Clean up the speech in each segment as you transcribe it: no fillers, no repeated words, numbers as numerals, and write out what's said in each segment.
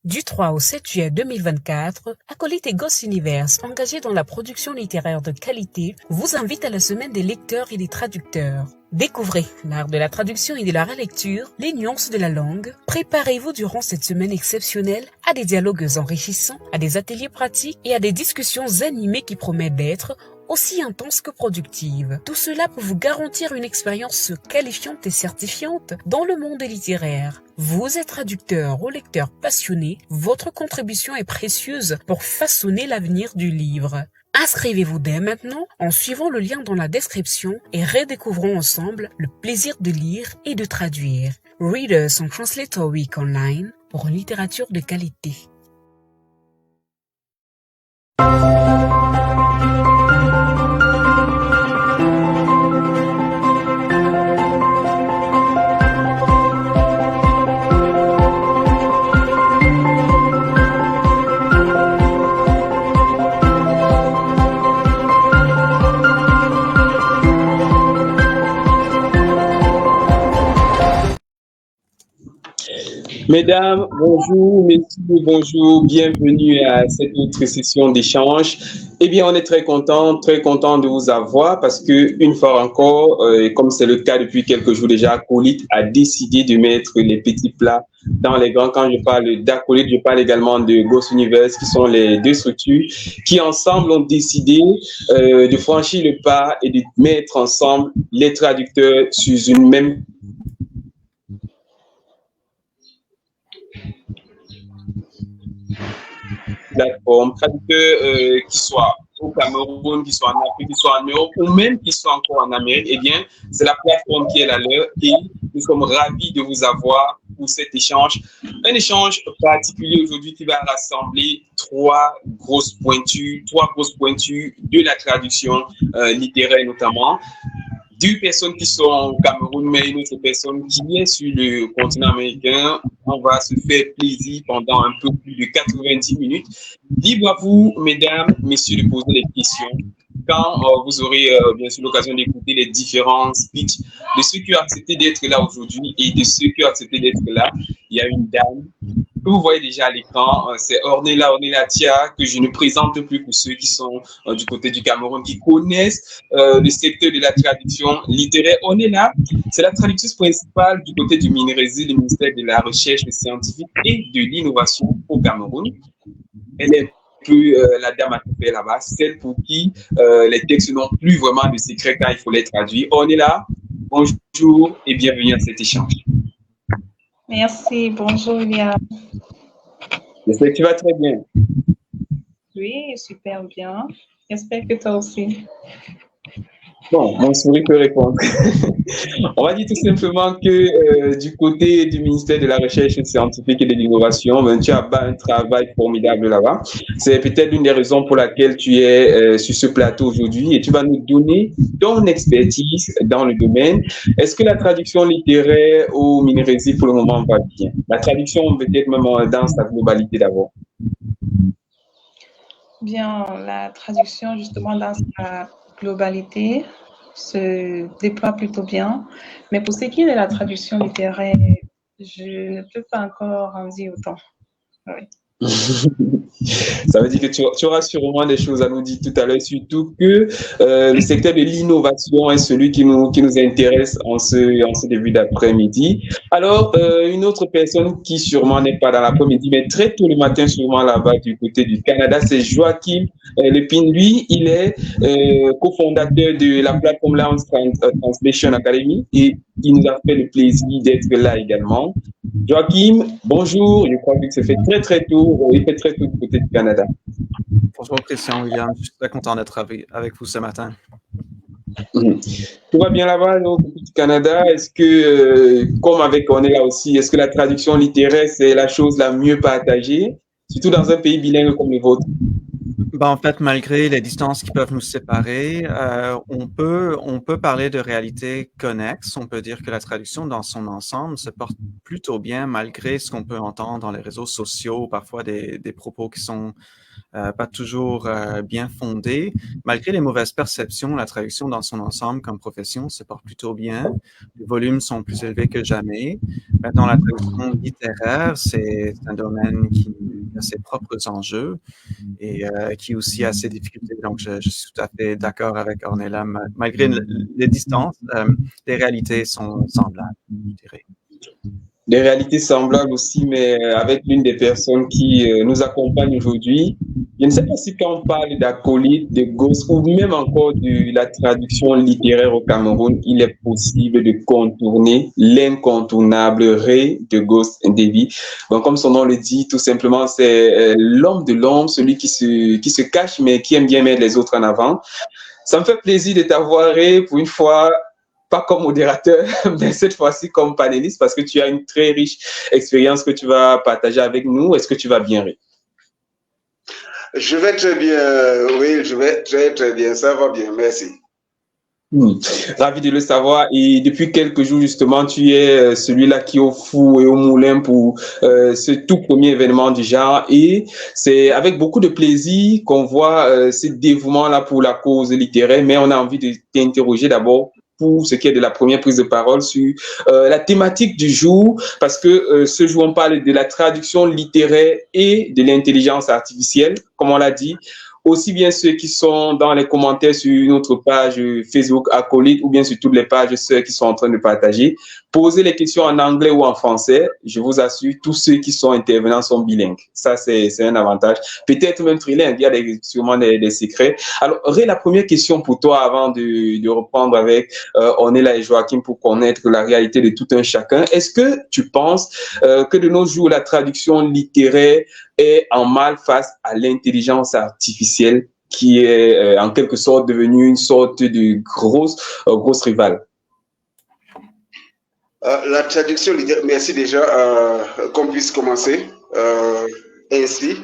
Du 3 au 7 juillet 2024, Acolyte et Ghost Universe, engagés dans la production littéraire de qualité, vous invitent à la semaine des lecteurs et des traducteurs. Découvrez l'art de la traduction et de la relecture, les nuances de la langue. Préparez-vous durant cette semaine exceptionnelle à des dialogues enrichissants, à des ateliers pratiques et à des discussions animées qui promettent d'être aussi intense que productive. Tout cela pour vous garantir une expérience qualifiante et certifiante dans le monde littéraire. Vous êtes traducteur ou lecteur passionné, votre contribution est précieuse pour façonner l'avenir du livre. Inscrivez-vous dès maintenant en suivant le lien dans la description et redécouvrons ensemble le plaisir de lire et de traduire. Readers on Translator Week Online pour une littérature de qualité. Mesdames, bonjour, messieurs, bonjour, bienvenue à cette autre session d'échange. Eh bien, on est très content de vous avoir parce que une fois encore, comme c'est le cas depuis quelques jours déjà, Acolyte a décidé de mettre les petits plats dans les grands. Quand je parle d'Acolyte, je parle également de Ghost Universe, qui sont les deux structures qui ensemble ont décidé de franchir le pas et de mettre ensemble les traducteurs sur une même plateforme, traducteurs qui soient au Cameroun, qui soient en Afrique, qui soient en Europe ou même qui soient encore en Amérique, eh bien, c'est la plateforme qui est la leur et nous sommes ravis de vous avoir pour cet échange. Un échange particulier aujourd'hui qui va rassembler trois grosses pointures de la traduction littéraire notamment. Deux personnes qui sont au Cameroun, mais une autre personne qui est sur le continent américain. On va se faire plaisir pendant un peu plus de 90 minutes. Libre à vous, mesdames, messieurs, de poser des questions. Quand vous aurez bien sûr l'occasion d'écouter les différents speeches de ceux qui ont accepté d'être là aujourd'hui et de ceux qui ont accepté d'être là, il y a une dame que vous voyez déjà à l'écran, c'est Ornella Tia, que je ne présente plus pour ceux qui sont du côté du Cameroun, qui connaissent le secteur de la traduction littéraire. Ornella, c'est la traductrice principale du côté du MINRESI, le ministère de la Recherche scientifique et de l'Innovation au Cameroun. Elle est plus la dame à tout faire là-bas, celle pour qui les textes n'ont plus vraiment de secret quand il faut les traduire. Ornella, bonjour et bienvenue à cet échange. Merci, bonjour William. J'espère que tu vas très bien. Oui, super bien. J'espère que toi aussi. Bon, mon sourire peut répondre. On va dire tout simplement que du côté du ministère de la Recherche scientifique et de l'Innovation, ben, tu as un travail formidable là-bas. C'est peut-être l'une des raisons pour laquelle tu es sur ce plateau aujourd'hui et tu vas nous donner ton expertise dans le domaine. Est-ce que la traduction littéraire au MINRESI pour le moment va bien? La traduction peut-être même dans sa globalité d'abord. Bien, la traduction justement dans sa globalité se déploie plutôt bien. Mais pour ce qui est de la traduction littéraire, je ne peux pas encore en dire autant. Oui. Ça veut dire que tu auras sûrement des choses à nous dire tout à l'heure, surtout que le secteur de l'innovation est celui qui nous intéresse en ce début d'après-midi. Alors, une autre personne qui sûrement n'est pas dans l'après-midi, mais très tôt le matin, sûrement là-bas du côté du Canada, c'est Joachim Lepine. Lui, il est cofondateur de la plateforme Lounge Translation Academy et il nous a fait le plaisir d'être là également. Joachim, bonjour. Je crois que c'est fait très tôt. Il fait très tôt du côté du Canada. Bonjour Christian, William. Je suis très content d'être avec vous ce matin. Tout va bien là-bas au côté du Canada? Est-ce que, comme avec on est là aussi, est-ce que la traduction littéraire, c'est la chose la mieux partagée, surtout dans un pays bilingue comme le vôtre? En fait, malgré les distances qui peuvent nous séparer, on peut parler de réalités connexes. On peut dire que la traduction dans son ensemble se porte plutôt bien malgré ce qu'on peut entendre dans les réseaux sociaux, parfois des propos qui sont pas toujours bien fondés. Malgré les mauvaises perceptions, la traduction dans son ensemble comme profession se porte plutôt bien. Les volumes sont plus élevés que jamais. Maintenant, la traduction littéraire, c'est un domaine qui a ses propres enjeux et qui aussi a ses difficultés. Donc, je suis tout à fait d'accord avec Ornella. Malgré les distances, les réalités sont semblables, je dirais. Des réalités semblables aussi, mais avec l'une des personnes qui nous accompagne aujourd'hui. Je ne sais pas si quand on parle d'acolyte, de ghost ou même encore de la traduction littéraire au Cameroun, il est possible de contourner l'incontournable Ray de Ghost Davy. Donc, comme son nom le dit, tout simplement, c'est l'homme de l'ombre, celui qui se cache, mais qui aime bien mettre les autres en avant. Ça me fait plaisir de t'avoir, Ray, pour une fois, pas comme modérateur, mais cette fois-ci comme panéliste, parce que tu as une très riche expérience que tu vas partager avec nous. Est-ce que tu vas bien, Ray? Je vais très bien, oui, je vais très bien, ça va bien, merci. Ravi de le savoir. Et depuis quelques jours, justement, tu es celui-là qui est au four et au moulin pour ce tout premier événement du genre. Et c'est avec beaucoup de plaisir qu'on voit ce dévouement-là pour la cause littéraire. Mais on a envie de t'interroger d'abord pour ce qui est de la première prise de parole sur la thématique du jour, parce que ce jour, on parle de la traduction littéraire et de l'intelligence artificielle, comme on l'a dit. Aussi bien ceux qui sont dans les commentaires sur notre page Facebook Acolyte ou bien sur toutes les pages, ceux qui sont en train de partager. Posez les questions en anglais ou en français. Je vous assure, tous ceux qui sont intervenants sont bilingues. Ça, c'est un avantage. Peut-être même trilingue. Il y a sûrement des secrets. Alors, Ray, la première question pour toi avant de reprendre avec Ornella et Joachim pour connaître la réalité de tout un chacun. Est-ce que tu penses que de nos jours, la traduction littéraire est en mal face à l'intelligence artificielle qui est en quelque sorte devenue une sorte de grosse rivale? La traduction littéraire, merci déjà qu'on puisse commencer ainsi.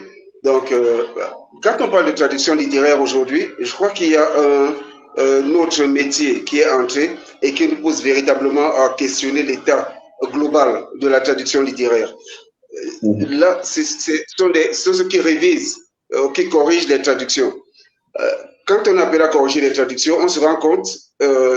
Donc, quand on parle de traduction littéraire aujourd'hui, je crois qu'il y a un autre métier qui est entré et qui nous pose véritablement à questionner l'état global de la traduction littéraire. Là, ce sont ceux qui révisent, qui corrigent les traductions. Quand on appelle à corriger les traductions, on se rend compte,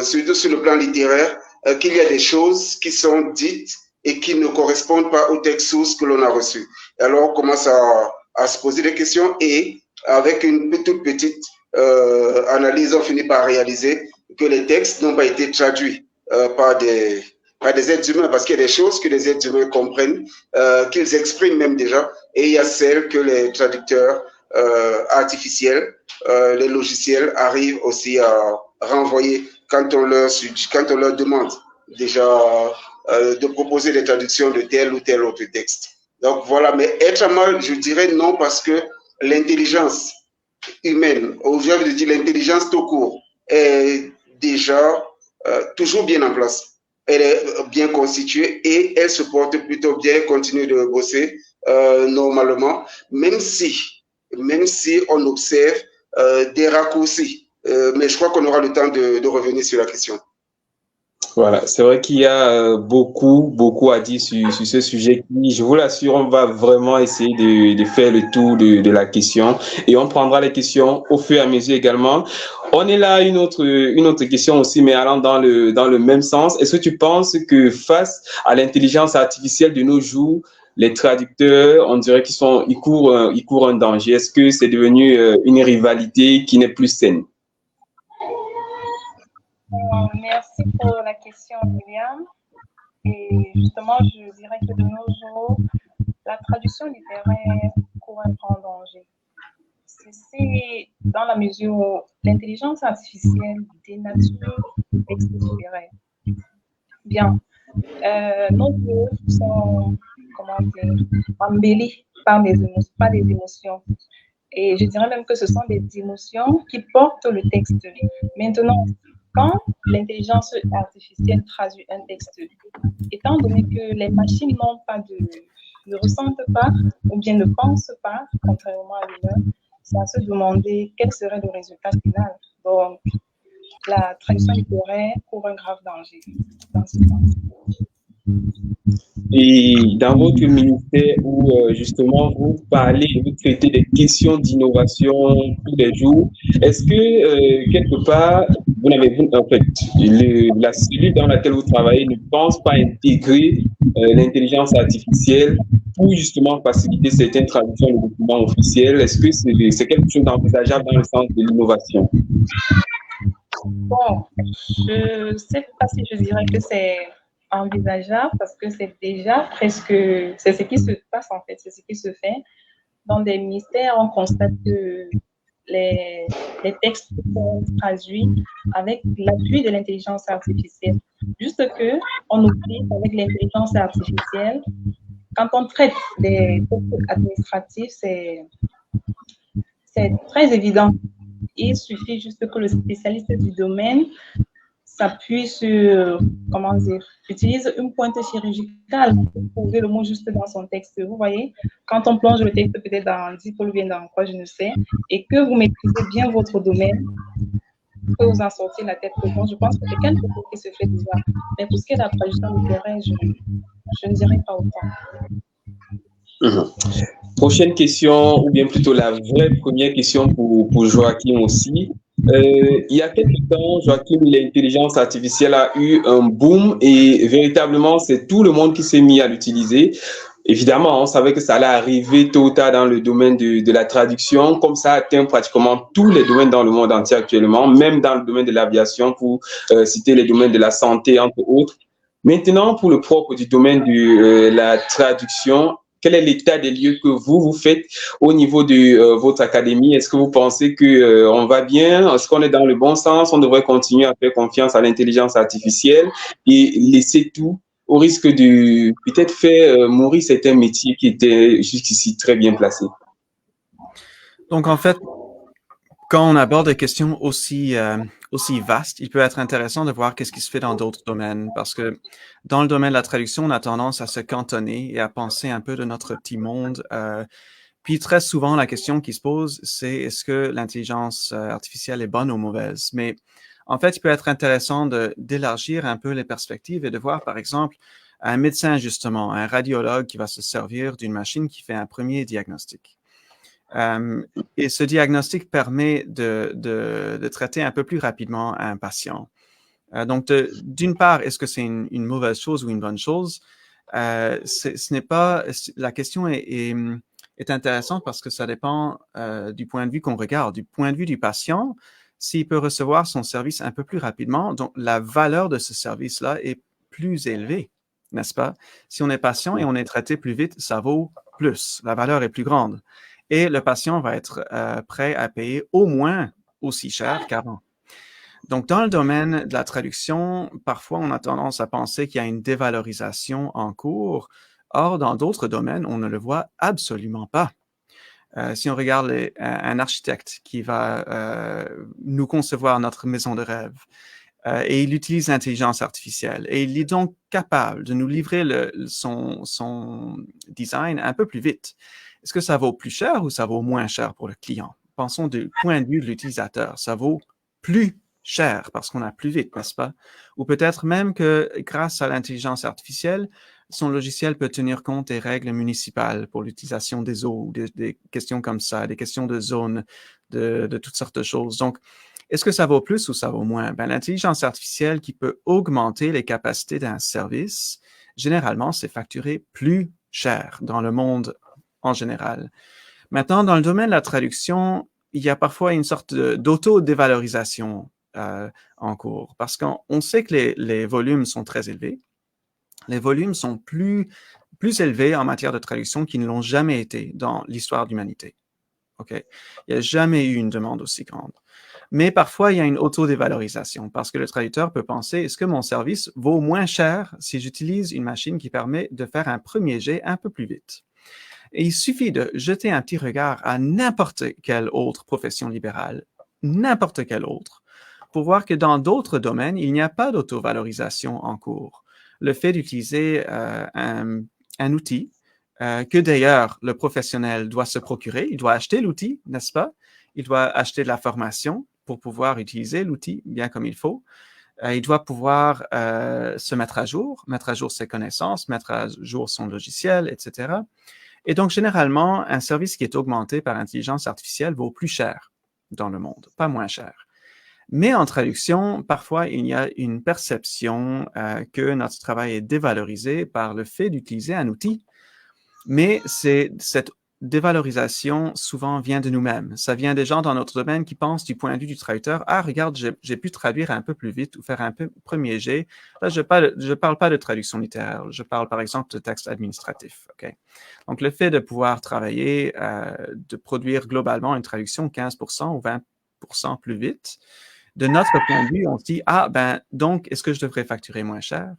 surtout sur le plan littéraire, qu'il y a des choses qui sont dites et qui ne correspondent pas au texte source que l'on a reçu. Alors, on commence à se poser des questions et, avec une toute petite analyse, on finit par réaliser que les textes n'ont pas été traduits par des êtres humains, parce qu'il y a des choses que les êtres humains comprennent, qu'ils expriment même déjà, et il y a celles que les traducteurs artificiels, les logiciels arrivent aussi à renvoyer quand on leur demande déjà de proposer des traductions de tel ou tel autre texte. Donc voilà, mais être à mal, je dirais non, parce que l'intelligence humaine, ou je veux dire l'intelligence tout court, est déjà toujours bien en place. Elle est bien constituée et elle se porte plutôt bien, continue de bosser normalement, même si on observe des raccourcis. Mais je crois qu'on aura le temps de revenir sur la question. Voilà, c'est vrai qu'il y a beaucoup à dire sur ce sujet qui, je vous l'assure, on va vraiment essayer de faire le tour de la question et on prendra les questions au fur et à mesure également. On est là, une autre question aussi, mais allant dans le même sens. Est-ce que tu penses que face à l'intelligence artificielle de nos jours, les traducteurs, on dirait qu'ils courent un danger? Est-ce que c'est devenu une rivalité qui n'est plus saine? Merci pour la question, William. Et justement, je dirais que de nos jours, la traduction littéraire court un grand danger. C'est dans la mesure où l'intelligence artificielle dénature le texte littéraire. Bien, nos mots sont, embellis par des émotions. Et je dirais même que ce sont des émotions qui portent le texte. Maintenant, quand l'intelligence artificielle traduit un texte, étant donné que les machines ne ressentent pas ou bien ne pensent pas, contrairement à l'humain, c'est à se demander quel serait le résultat final. Donc, la traduction littéraire court un grave danger dans ce sens. Et dans votre ministère où justement vous parlez, vous traitez des questions d'innovation tous les jours, est-ce que quelque part, en fait, la cellule dans laquelle vous travaillez ne pense pas intégrer l'intelligence artificielle pour justement faciliter certaines traductions de documents officiels? Est-ce que c'est quelque chose d'envisageable dans le sens de l'innovation? Bon, je ne sais pas si je dirais que c'est envisageable parce que c'est déjà presque, c'est ce qui se passe en fait, c'est ce qui se fait. Dans des ministères, on constate que les textes sont traduits avec l'appui de l'intelligence artificielle. Juste que on oublie qu'avec l'intelligence artificielle, quand on traite des textes administratifs, c'est très évident. Il suffit juste que le spécialiste du domaine s'appuie sur, comment dire, utilise une pointe chirurgicale pour trouver le mot juste dans son texte. Vous voyez, quand on plonge le texte peut-être dans DeepL ou bien dans quoi, je ne sais, et que vous maîtrisez bien votre domaine, que vous en sortez la tête haute. Je pense que c'est quelque chose qui se fait déjà. Mais pour ce qui est de la traduction littéraire, je ne dirais pas autant. Prochaine question, ou bien plutôt la vraie première question pour Joachim aussi. Il y a quelques temps, Joachim, l'intelligence artificielle a eu un boom et véritablement, c'est tout le monde qui s'est mis à l'utiliser. Évidemment, on savait que ça allait arriver tôt ou tard dans le domaine de la traduction, comme ça atteint pratiquement tous les domaines dans le monde entier actuellement, même dans le domaine de l'aviation, pour citer les domaines de la santé, entre autres. Maintenant, pour le propre du domaine de la traduction, quel est l'état des lieux que vous faites au niveau de votre académie? Est-ce que vous pensez que on va bien? Est-ce qu'on est dans le bon sens? On devrait continuer à faire confiance à l'intelligence artificielle et laisser tout au risque de peut-être faire mourir certains métiers qui étaient jusqu'ici très bien placés? Donc, en fait, quand on aborde des questions aussi vastes, il peut être intéressant de voir qu'est-ce qui se fait dans d'autres domaines, parce que dans le domaine de la traduction, on a tendance à se cantonner et à penser un peu de notre petit monde. Puis très souvent, la question qui se pose, c'est est-ce que l'intelligence artificielle est bonne ou mauvaise? Mais en fait, il peut être intéressant d'élargir un peu les perspectives et de voir, par exemple, un médecin, justement, un radiologue qui va se servir d'une machine qui fait un premier diagnostic. Et ce diagnostic permet de traiter un peu plus rapidement un patient. Donc, d'une part, est-ce que c'est une mauvaise chose ou une bonne chose? Ce n'est pas, la question est intéressante parce que ça dépend du point de vue qu'on regarde. Du point de vue du patient, s'il peut recevoir son service un peu plus rapidement, donc la valeur de ce service-là est plus élevée, n'est-ce pas? Si on est patient et on est traité plus vite, ça vaut plus. La valeur est plus grande. Et le patient va être prêt à payer au moins aussi cher qu'avant. Donc, dans le domaine de la traduction, parfois, on a tendance à penser qu'il y a une dévalorisation en cours. Or, dans d'autres domaines, on ne le voit absolument pas. Si on regarde un architecte qui va nous concevoir notre maison de rêve, et il utilise l'intelligence artificielle, et il est donc capable de nous livrer son design un peu plus vite. Est-ce que ça vaut plus cher ou ça vaut moins cher pour le client? Pensons du point de vue de l'utilisateur. Ça vaut plus cher parce qu'on a plus vite, n'est-ce pas? Ou peut-être même que grâce à l'intelligence artificielle, son logiciel peut tenir compte des règles municipales pour l'utilisation des eaux, ou des questions comme ça, des questions de zone, de toutes sortes de choses. Donc, est-ce que ça vaut plus ou ça vaut moins? Ben, l'intelligence artificielle qui peut augmenter les capacités d'un service, généralement, c'est facturé plus cher dans le monde en général. Maintenant, dans le domaine de la traduction, il y a parfois une sorte d'auto-dévalorisation en cours, parce qu'on sait que les volumes sont très élevés. Les volumes sont plus élevés en matière de traduction qu'ils ne l'ont jamais été dans l'histoire de l'humanité. Okay? Il n'y a jamais eu une demande aussi grande. Mais parfois, il y a une auto-dévalorisation parce que le traducteur peut penser, est-ce que mon service vaut moins cher si j'utilise une machine qui permet de faire un premier jet un peu plus vite? Et il suffit de jeter un petit regard à n'importe quelle autre profession libérale, n'importe quelle autre, pour voir que dans d'autres domaines, il n'y a pas d'auto-valorisation en cours. Le fait d'utiliser un outil que d'ailleurs le professionnel doit se procurer, il doit acheter l'outil, n'est-ce pas? Il doit acheter de la formation pour pouvoir utiliser l'outil bien comme il faut. Il doit pouvoir se mettre à jour ses connaissances, mettre à jour son logiciel, etc. Et donc, généralement, un service qui est augmenté par intelligence artificielle vaut plus cher dans le monde, pas moins cher. Mais en traduction, parfois, il y a une perception que notre travail est dévalorisé par le fait d'utiliser un outil. Mais cette dévalorisation souvent vient de nous-mêmes. Ça vient des gens dans notre domaine qui pensent du point de vue du traducteur, « Ah, regarde, j'ai pu traduire un peu plus vite ou faire un peu premier jet. » Là, je parle pas de traduction littéraire. Je parle, par exemple, de texte administratif. Okay? Donc, le fait de pouvoir travailler, de produire globalement une traduction 15% ou 20% plus vite, de notre point de vue, on se dit, « Ah, ben, donc, est-ce que je devrais facturer moins cher? »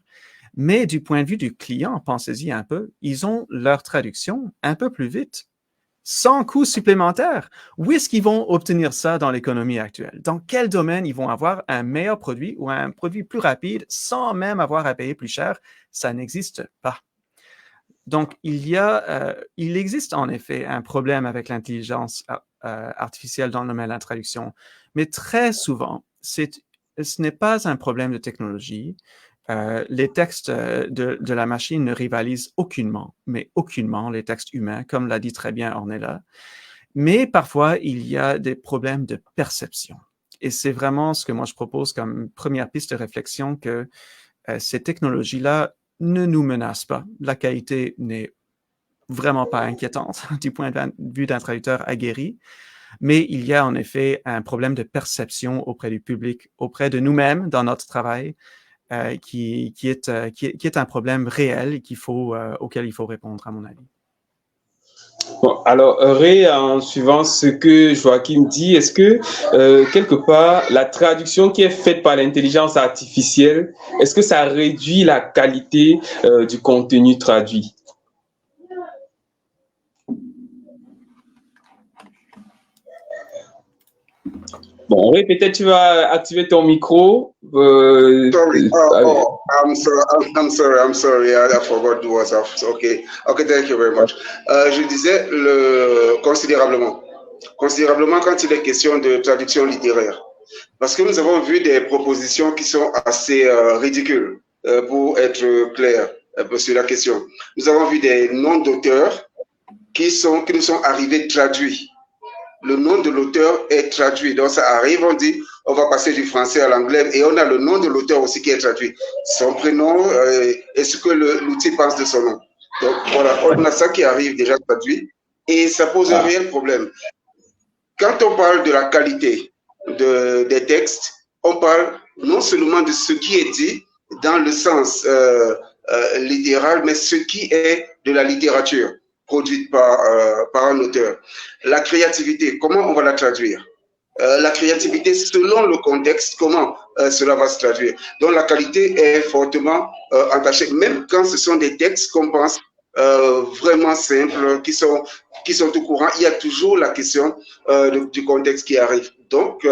Mais du point de vue du client, pensez-y un peu, ils ont leur traduction un peu plus vite, sans coût supplémentaire. Où est-ce qu'ils vont obtenir ça dans l'économie actuelle? Dans quel domaine ils vont avoir un meilleur produit ou un produit plus rapide sans même avoir à payer plus cher? Ça n'existe pas. Donc, il existe en effet un problème avec l'intelligence artificielle dans le domaine de la traduction, mais très souvent, ce n'est pas un problème de technologie. Les textes de la machine ne rivalisent aucunement, mais aucunement les textes humains, comme l'a dit très bien Ornella. Mais parfois, il y a des problèmes de perception. Et c'est vraiment ce que moi je propose comme première piste de réflexion, que ces technologies-là ne nous menacent pas. La qualité n'est vraiment pas inquiétante du point de vue d'un traducteur aguerri. Mais il y a en effet un problème de perception auprès du public, auprès de nous-mêmes dans notre travail, qui est un problème réel et auquel il faut répondre, à mon avis. Bon, alors, Ray, en suivant ce que Joachim dit, est-ce que, quelque part, la traduction qui est faite par l'intelligence artificielle, est-ce que ça réduit la qualité du contenu traduit? Bon, Ray, peut-être tu vas activer ton micro. Sorry. I'm sorry. I forgot to was off. Okay, thank you very much. Je disais considérablement quand il est question de traduction littéraire. Parce que nous avons vu des propositions qui sont assez ridicules, pour être clair sur la question. Nous avons vu des noms d'auteurs qui nous sont arrivés traduits. Le nom de l'auteur est traduit. Donc, ça arrive, on dit, on va passer du français à l'anglais et on a le nom de l'auteur aussi qui est traduit. Son prénom et ce que l'outil pense de son nom. Donc, voilà, on a ça qui arrive déjà traduit et ça pose un réel problème. Quand on parle de la qualité des textes, on parle non seulement de ce qui est dit dans le sens littéral, mais ce qui est de la littérature produite par un auteur. La créativité, comment on va la traduire? La créativité, selon le contexte, comment cela va se traduire? Donc, la qualité est fortement entachée, même quand ce sont des textes qu'on pense vraiment simples, qui sont au courant, il y a toujours la question du contexte qui arrive. Donc,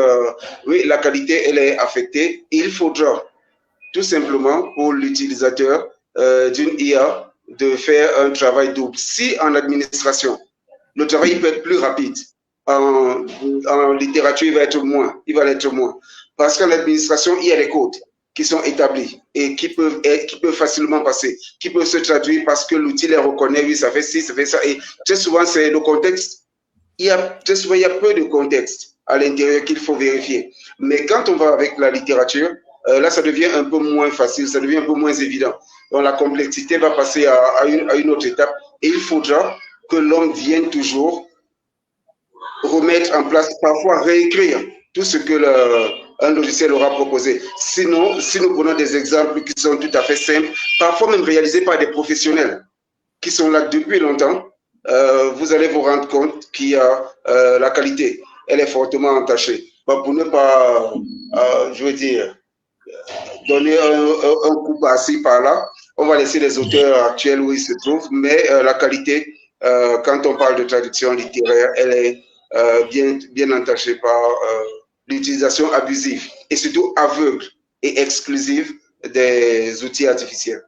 oui, la qualité, elle est affectée. Il faudra tout simplement pour l'utilisateur d'une IA de faire un travail double. Si en administration, le travail peut être plus rapide, en littérature, il va l'être moins. Parce qu'en administration, il y a les codes qui sont établis et qui peuvent facilement passer, qui peuvent se traduire parce que l'outil les reconnaît, oui, ça fait ci, ça fait ça. Et très souvent, c'est le contexte. Très souvent, il y a peu de contexte à l'intérieur qu'il faut vérifier. Mais quand on va avec la littérature, là, ça devient un peu moins facile, ça devient un peu moins évident. Donc, la complexité va passer à une autre étape. Et il faudra que l'homme vienne toujours remettre en place, parfois réécrire tout ce que un logiciel aura proposé. Sinon, si nous prenons des exemples qui sont tout à fait simples, parfois même réalisés par des professionnels qui sont là depuis longtemps, vous allez vous rendre compte qu'il y a la qualité. Elle est fortement entachée. Pour ne pas, je veux dire, donner un coup par-ci, par-là, on va laisser les auteurs actuels où ils se trouvent, mais la qualité, quand on parle de traduction littéraire, elle est bien entachée par l'utilisation abusive et surtout aveugle et exclusive des outils artificiels.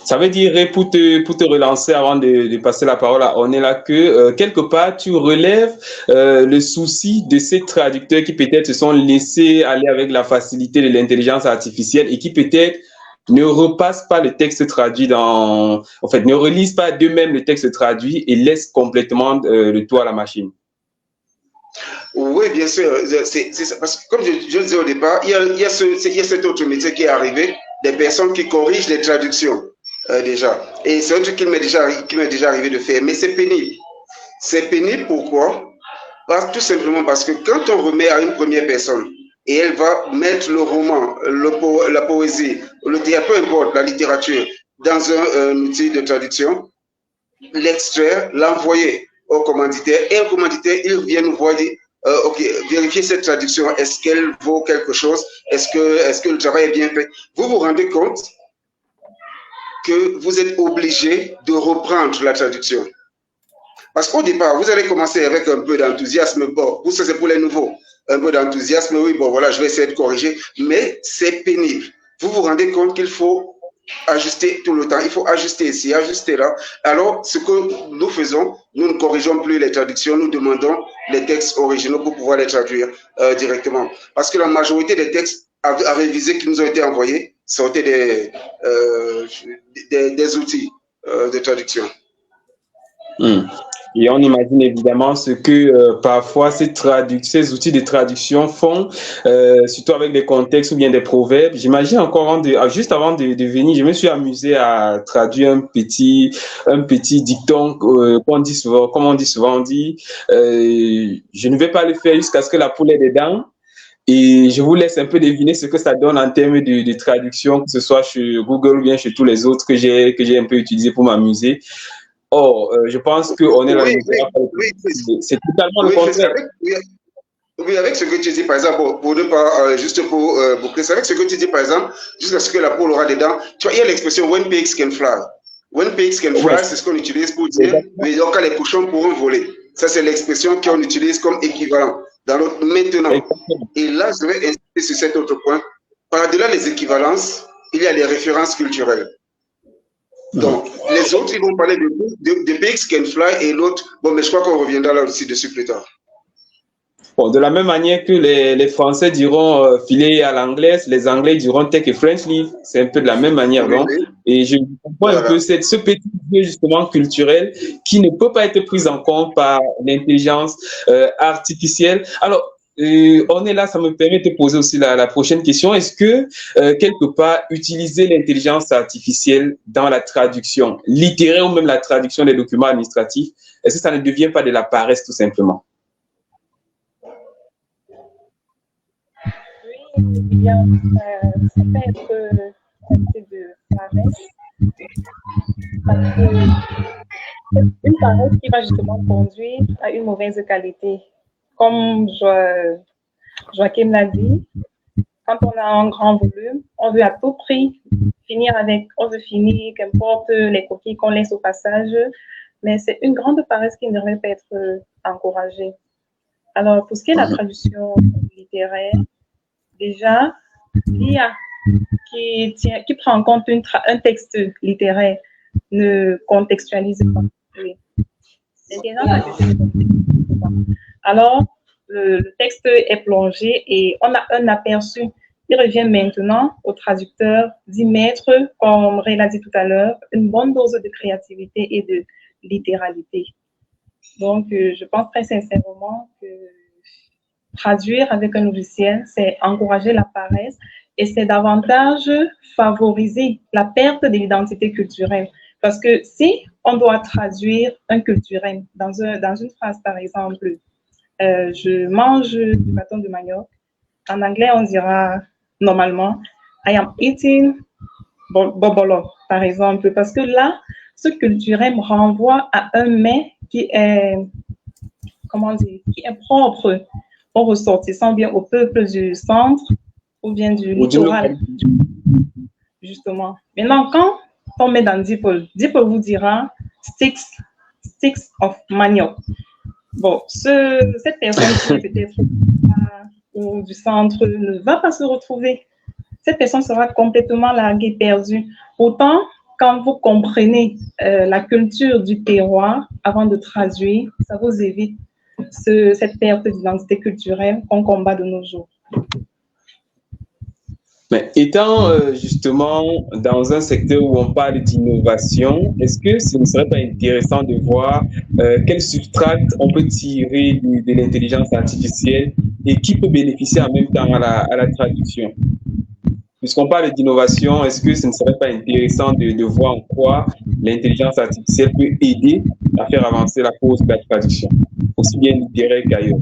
Ça veut dire, pour te relancer avant de passer la parole à On est là que, quelque part, tu relèves le souci de ces traducteurs qui peut-être se sont laissés aller avec la facilité de l'intelligence artificielle et qui peut-être ne repassent pas le texte traduit ne relisent pas d'eux-mêmes le texte traduit et laissent complètement le tout à la machine. Oui, bien sûr. C'est ça. Parce que comme je le disais au départ, il y a cet autre métier qui est arrivé, des personnes qui corrigent les traductions déjà. Et c'est un truc qui m'est déjà arrivé de faire. Mais c'est pénible. C'est pénible pourquoi? Tout simplement parce que quand on remet à une première personne et elle va mettre le roman, la poésie, le théâtre, peu importe, la littérature, dans un outil de traduction, l'extraire, l'envoyer au commanditaire, et le commanditaire, il vient nous voir dire, ok, vérifiez cette traduction, est-ce qu'elle vaut quelque chose, est-ce que le travail est bien fait? Vous vous rendez compte que vous êtes obligé de reprendre la traduction. Parce qu'au départ, vous allez commencer avec un peu d'enthousiasme, bon, pour ça c'est pour les nouveaux, un peu d'enthousiasme, oui, bon voilà, je vais essayer de corriger, mais c'est pénible. Vous vous rendez compte qu'il faut ajuster tout le temps, il faut ajuster ici, ajuster là. Alors, ce que nous faisons, nous ne corrigeons plus les traductions, nous demandons les textes originaux pour pouvoir les traduire directement. Parce que la majorité des textes à réviser qui nous ont été envoyés sortaient des outils de traduction. Et on imagine évidemment ce que parfois ces outils de traduction font, surtout avec des contextes ou bien des proverbes. J'imagine encore, juste avant de venir, je me suis amusé à traduire un petit dicton comme on dit souvent, on dit, je ne vais pas le faire jusqu'à ce que la poule ait des dents. Et je vous laisse un peu deviner ce que ça donne en termes de traduction, que ce soit chez Google ou bien chez tous les autres que j'ai un peu utilisé pour m'amuser. Or, je pense qu'on est là. C'est totalement le contraire. Oui, avec ce que tu dis, par exemple, pour ne pas, juste pour boucler, c'est avec ce que tu dis, par exemple, jusqu'à ce que la poule aura des dents. Tu vois, il y a l'expression when pigs can fly. When pigs can fly, c'est ce qu'on utilise pour dire, mais donc, les cochons pourront voler. Ça, c'est l'expression qu'on utilise comme équivalent. Dans l'autre, maintenant. Et là, je vais insister sur cet autre point. Par-delà les équivalences, il y a les références culturelles. Donc, les autres, ils vont parler de pigs can fly et l'autre, bon, mais je crois qu'on reviendra là aussi dessus plus tard. Bon, de la même manière que les Français diront filer à l'anglaise, les Anglais diront take a French leave. C'est un peu de la même manière, non? Et je comprends un peu ce petit jeu justement culturel qui ne peut pas être pris en compte par l'intelligence artificielle. Alors, on est là, ça me permet de te poser aussi la prochaine question. Est-ce que, quelque part, utiliser l'intelligence artificielle dans la traduction littéraire ou même la traduction des documents administratifs, est-ce que ça ne devient pas de la paresse tout simplement? Oui, bien, ça peut être un peu de paresse. Parce que une paresse qui va justement conduire à une mauvaise qualité. Comme Joachim l'a dit, quand on a un grand volume, on veut à tout prix finir, qu'importe les coquilles qu'on laisse au passage, mais c'est une grande paresse qui ne devrait pas être encouragée. Alors, pour ce qui est de la traduction littéraire, déjà, l'IA qui prend en compte un texte littéraire ne contextualise pas. Oui. Alors, le texte est plongé et on a un aperçu. Il revient maintenant au traducteur d'y mettre, comme Ray l'a dit tout à l'heure, une bonne dose de créativité et de littéralité. Donc, je pense très sincèrement que traduire avec un logiciel, c'est encourager la paresse et c'est davantage favoriser la perte de l'identité culturelle. Parce que si on doit traduire un culturel dans une phrase, par exemple, je mange du bâton de manioc, en anglais, on dira normalement I am eating bobolo, par exemple, parce que là, ce culturel renvoie à un mets qui est, qui est propre aux ressortissants, bien au peuple du centre ou bien du littoral, justement. Maintenant, quand on met dans DeepL vous dira sticks of manioc. Bon, cette personne qui est peut-être ou du centre ne va pas se retrouver. Cette personne sera complètement larguée, perdue. Autant, quand vous comprenez la culture du terroir avant de traduire, ça vous évite cette perte d'identité culturelle qu'on combat de nos jours. Mais étant justement dans un secteur où on parle d'innovation, est-ce que ce ne serait pas intéressant de voir quel substrat on peut tirer de l'intelligence artificielle et qui peut bénéficier en même temps à la traduction? Puisqu'on parle d'innovation, est-ce que ce ne serait pas intéressant de voir en quoi l'intelligence artificielle peut aider à faire avancer la cause de la traduction, aussi bien littéraire qu'ailleurs?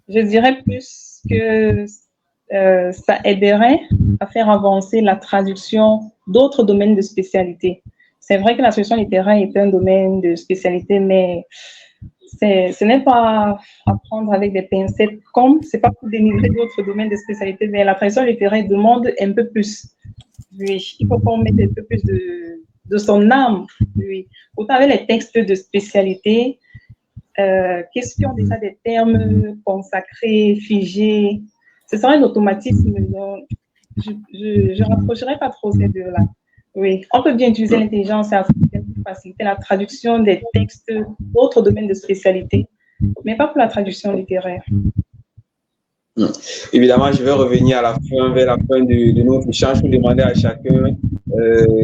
Je dirais plus que ça aiderait à faire avancer la traduction d'autres domaines de spécialité. C'est vrai que la traduction littéraire est un domaine de spécialité, mais ce n'est pas à prendre avec des pincettes, comme c'est pas pour dénigrer d'autres domaines de spécialité, mais la traduction littéraire demande un peu plus. Oui, il faut qu'on mette un peu plus de son âme. Oui. Autant avec les textes de spécialité, question déjà des termes consacrés, figés, ce serait un automatisme. Donc, je ne rapprocherai pas trop ces deux-là. Oui, on peut bien utiliser l'intelligence artificielle pour faciliter la traduction des textes d'autres domaines de spécialité, mais pas pour la traduction littéraire. Évidemment, je vais revenir à la fin, vers la fin de notre échange pour demander à chacun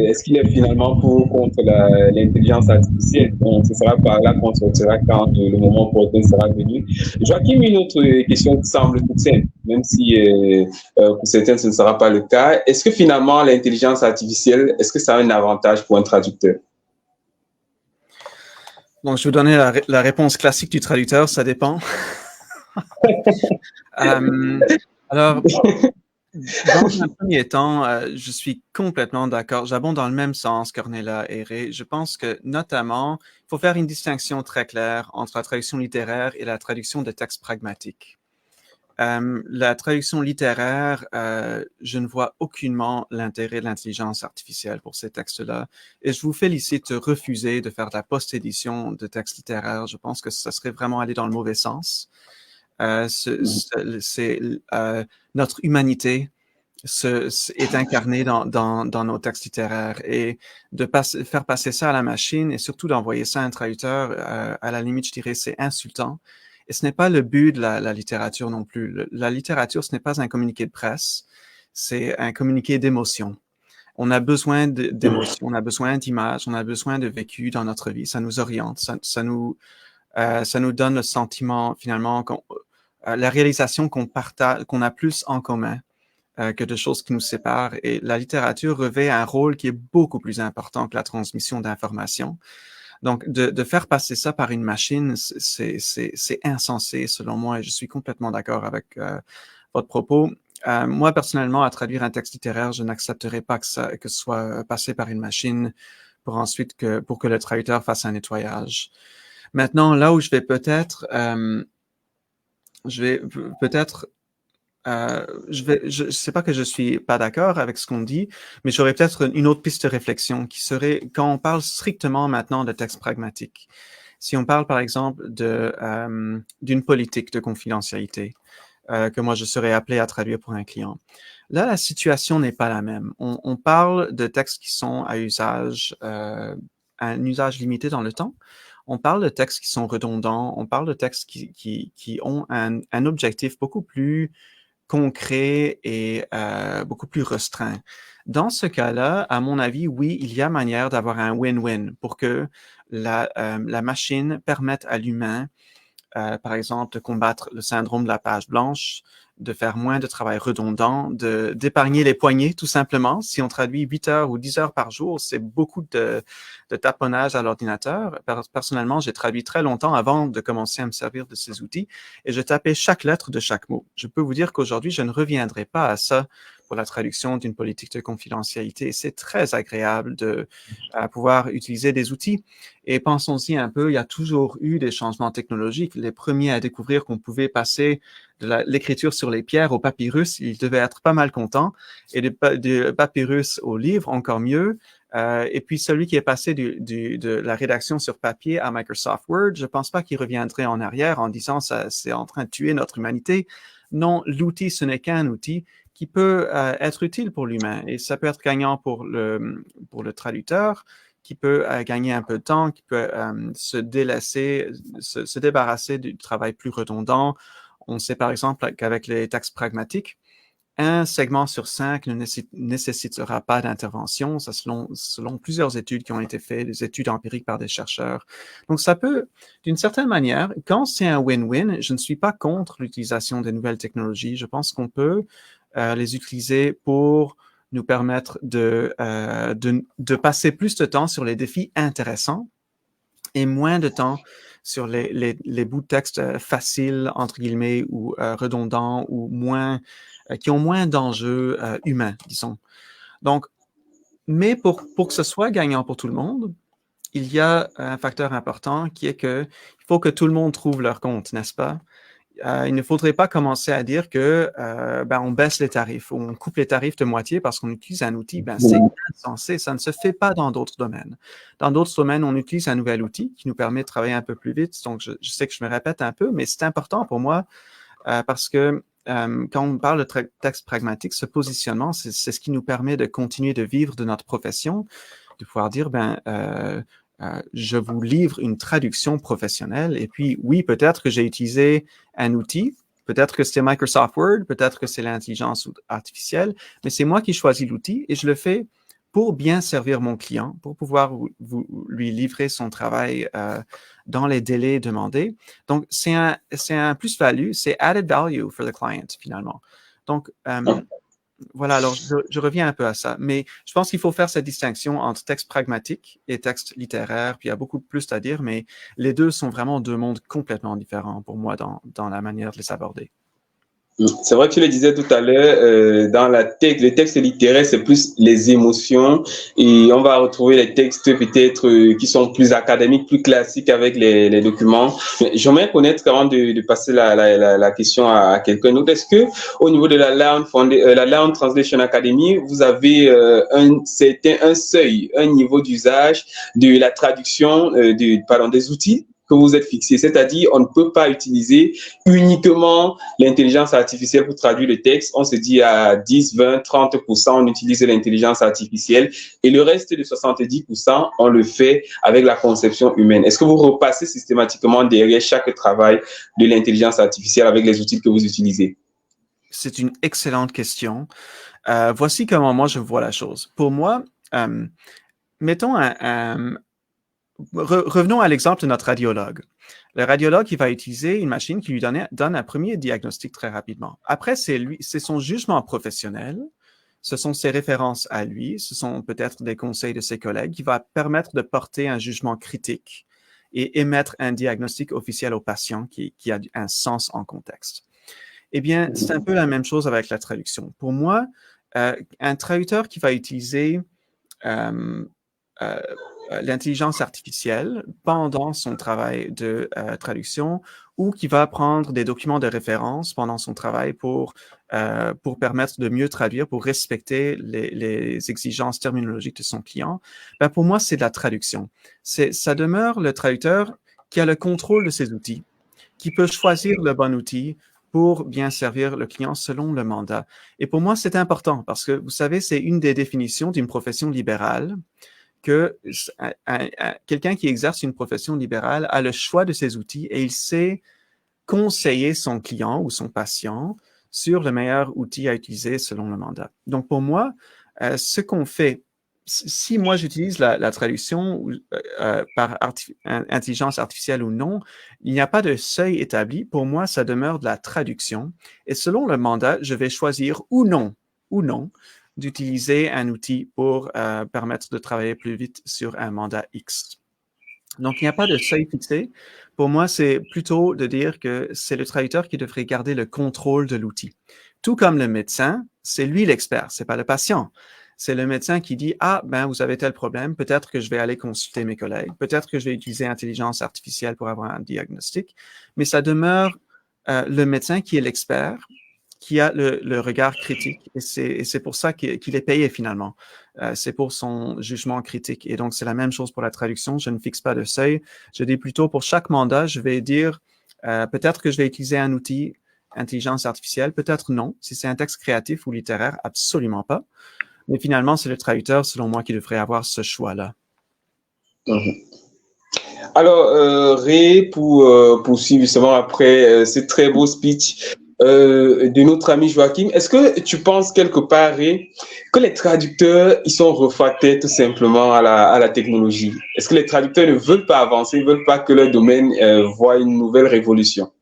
est-ce qu'il est finalement pour ou contre l'intelligence artificielle. Donc, ce sera par là qu'on sortira quand le moment opportun sera venu. Joachim, une autre question qui semble toute simple, même si pour certains ce ne sera pas le cas. Est-ce que finalement l'intelligence artificielle, est-ce que ça a un avantage pour un traducteur? Donc, je vais vous donner la réponse classique du traducteur, ça dépend. Alors, dans un premier temps, je suis complètement d'accord. J'abonde dans le même sens, Cornelia et Ray. Je pense que, notamment, il faut faire une distinction très claire entre la traduction littéraire et la traduction de textes pragmatiques. La traduction littéraire, je ne vois aucunement l'intérêt de l'intelligence artificielle pour ces textes-là. Et je vous félicite de refuser de faire de la post-édition de textes littéraires. Je pense que ça serait vraiment aller dans le mauvais sens. Notre humanité est incarnée dans nos textes littéraires, et de faire passer ça à la machine et surtout d'envoyer ça à un traducteur, à la limite, je dirais, c'est insultant. Et ce n'est pas le but de la littérature non plus. La littérature, ce n'est pas un communiqué de presse, c'est un communiqué d'émotion. On a besoin d'émotion, on a besoin d'images, on a besoin de vécu dans notre vie. Ça nous oriente, ça nous donne le sentiment, finalement, la réalisation qu'on partage, qu'on a plus en commun que de choses qui nous séparent. Et la littérature revêt un rôle qui est beaucoup plus important que la transmission d'informations. Donc, de faire passer ça par une machine, c'est insensé, selon moi, et je suis complètement d'accord avec votre propos. Moi, personnellement, à traduire un texte littéraire, je n'accepterai pas que ce soit passé par une machine pour que le traducteur fasse un nettoyage. Maintenant, là où je vais peut-être, je sais pas que je suis pas d'accord avec ce qu'on dit, mais j'aurais peut-être une autre piste de réflexion qui serait, quand on parle strictement maintenant de texte pragmatique, si on parle par exemple d'une politique de confidentialité que moi je serais appelé à traduire pour un client. Là, la situation n'est pas la même. On parle de textes qui sont à un usage limité dans le temps. On parle de textes qui sont redondants, on parle de textes qui ont un objectif beaucoup plus concret et beaucoup plus restreint. Dans ce cas-là, à mon avis, oui, il y a manière d'avoir un win-win pour que la machine permette à l'humain, par exemple, de combattre le syndrome de la page blanche, de faire moins de travail redondant, d'épargner les poignets, tout simplement. Si on traduit 8 heures ou 10 heures par jour, c'est beaucoup de taponnage à l'ordinateur. Personnellement, j'ai traduit très longtemps avant de commencer à me servir de ces outils et je tapais chaque lettre de chaque mot. Je peux vous dire qu'aujourd'hui, je ne reviendrai pas à ça pour la traduction d'une politique de confidentialité. C'est très agréable de pouvoir utiliser des outils. Et pensons-y un peu, il y a toujours eu des changements technologiques. Les premiers à découvrir qu'on pouvait passer de l'écriture sur les pierres au papyrus, ils devaient être pas mal contents. Et de papyrus au livre, encore mieux. Et puis celui qui est passé de la rédaction sur papier à Microsoft Word, je pense pas qu'il reviendrait en arrière en disant ça, c'est en train de tuer notre humanité. Non, l'outil, ce n'est qu'un outil qui peut être utile pour l'humain. Et ça peut être gagnant pour le traducteur, qui peut gagner un peu de temps, qui peut se débarrasser du travail plus redondant. On sait par exemple qu'avec les textes pragmatiques, un segment sur 5 ne nécessitera pas d'intervention, ça selon plusieurs études qui ont été faites, des études empiriques par des chercheurs. Donc, ça peut, d'une certaine manière, quand c'est un win-win, je ne suis pas contre l'utilisation des nouvelles technologies. Je pense qu'on peut les utiliser pour nous permettre de passer plus de temps sur les défis intéressants et moins de temps sur les bouts de texte faciles, entre guillemets, ou redondants, ou qui ont moins d'enjeux humains, disons. Donc, mais pour que ce soit gagnant pour tout le monde, il y a un facteur important qui est que il faut que tout le monde trouve leur compte, n'est-ce pas? Il ne faudrait pas commencer à dire que on baisse les tarifs ou on coupe les tarifs de moitié parce qu'on utilise un outil. C'est insensé, ça ne se fait pas dans d'autres domaines. Dans d'autres domaines, on utilise un nouvel outil qui nous permet de travailler un peu plus vite. Donc, je sais que je me répète un peu, mais c'est important pour moi parce que quand on parle de texte pragmatique, ce positionnement, c'est ce qui nous permet de continuer de vivre de notre profession, de pouvoir dire, je vous livre une traduction professionnelle et puis, oui, peut-être que j'ai utilisé un outil, peut-être que c'était Microsoft Word, peut-être que c'est l'intelligence artificielle, mais c'est moi qui choisis l'outil et je le fais pour bien servir mon client, pour pouvoir lui livrer son travail dans les délais demandés. Donc, c'est un plus-value, c'est added value for the client, finalement. Donc, voilà, alors je reviens un peu à ça, mais je pense qu'il faut faire cette distinction entre texte pragmatique et texte littéraire, puis il y a beaucoup plus à dire, mais les deux sont vraiment deux mondes complètement différents pour moi dans la manière de les aborder. C'est vrai que tu le disais tout à l'heure, dans les textes littéraires, c'est plus les émotions et on va retrouver les textes peut-être qui sont plus académiques, plus classiques avec les documents. J'aimerais connaître avant de passer la question à quelqu'un d'autre. Est-ce que au niveau de la Learn Translation Academy, vous avez un seuil, un niveau d'usage de la traduction des outils que vous êtes fixé, c'est-à-dire on ne peut pas utiliser uniquement l'intelligence artificielle pour traduire le texte. On se dit à 10, 20, 30%, on utilise l'intelligence artificielle et le reste de 70%, on le fait avec la conception humaine. Est-ce que vous repassez systématiquement derrière chaque travail de l'intelligence artificielle avec les outils que vous utilisez? C'est une excellente question. Voici comment moi je vois la chose. Pour moi, mettons revenons à l'exemple de notre radiologue. Le radiologue, il va utiliser une machine qui lui donne un premier diagnostic très rapidement. Après, c'est son jugement professionnel, ce sont ses références à lui, ce sont peut-être des conseils de ses collègues qui va permettre de porter un jugement critique et émettre un diagnostic officiel au patient qui a un sens en contexte. Eh bien, c'est un peu la même chose avec la traduction. Pour moi, un traducteur qui va utiliser l'intelligence artificielle pendant son travail de traduction ou qui va prendre des documents de référence pendant son travail pour permettre de mieux traduire, pour respecter les exigences terminologiques de son client, pour moi, c'est de la traduction. Ça demeure le traducteur qui a le contrôle de ses outils, qui peut choisir le bon outil pour bien servir le client selon le mandat. Et pour moi, c'est important parce que, vous savez, c'est une des définitions d'une profession libérale que quelqu'un qui exerce une profession libérale a le choix de ses outils et il sait conseiller son client ou son patient sur le meilleur outil à utiliser selon le mandat. Donc, pour moi, ce qu'on fait, si moi j'utilise la traduction par intelligence artificielle ou non, il n'y a pas de seuil établi. Pour moi, ça demeure de la traduction. Et selon le mandat, je vais choisir ou non d'utiliser un outil pour permettre de travailler plus vite sur un mandat X. Donc, il n'y a pas de seuil fixé. Pour moi, c'est plutôt de dire que c'est le traducteur qui devrait garder le contrôle de l'outil. Tout comme le médecin, c'est lui l'expert, c'est pas le patient. C'est le médecin qui dit « Ah, vous avez tel problème, peut-être que je vais aller consulter mes collègues, peut-être que je vais utiliser l'intelligence artificielle pour avoir un diagnostic. » Mais ça demeure le médecin qui est l'expert, qui a le regard critique, et c'est pour ça qu'il est payé finalement. C'est pour son jugement critique. Et donc, c'est la même chose pour la traduction. Je ne fixe pas de seuil. Je dis plutôt, pour chaque mandat, je vais dire, peut-être que je vais utiliser un outil intelligence artificielle? Peut-être non. Si c'est un texte créatif ou littéraire, absolument pas. Mais finalement, c'est le traducteur, selon moi, qui devrait avoir ce choix-là. Alors, Ray, pour poursuivre justement après ce très beau speech de notre ami Joachim, est-ce que tu penses quelque part, Ray, que les traducteurs, ils sont réfractaires tout simplement à la technologie? Est-ce que les traducteurs ne veulent pas avancer, ne veulent pas que leur domaine voie une nouvelle révolution?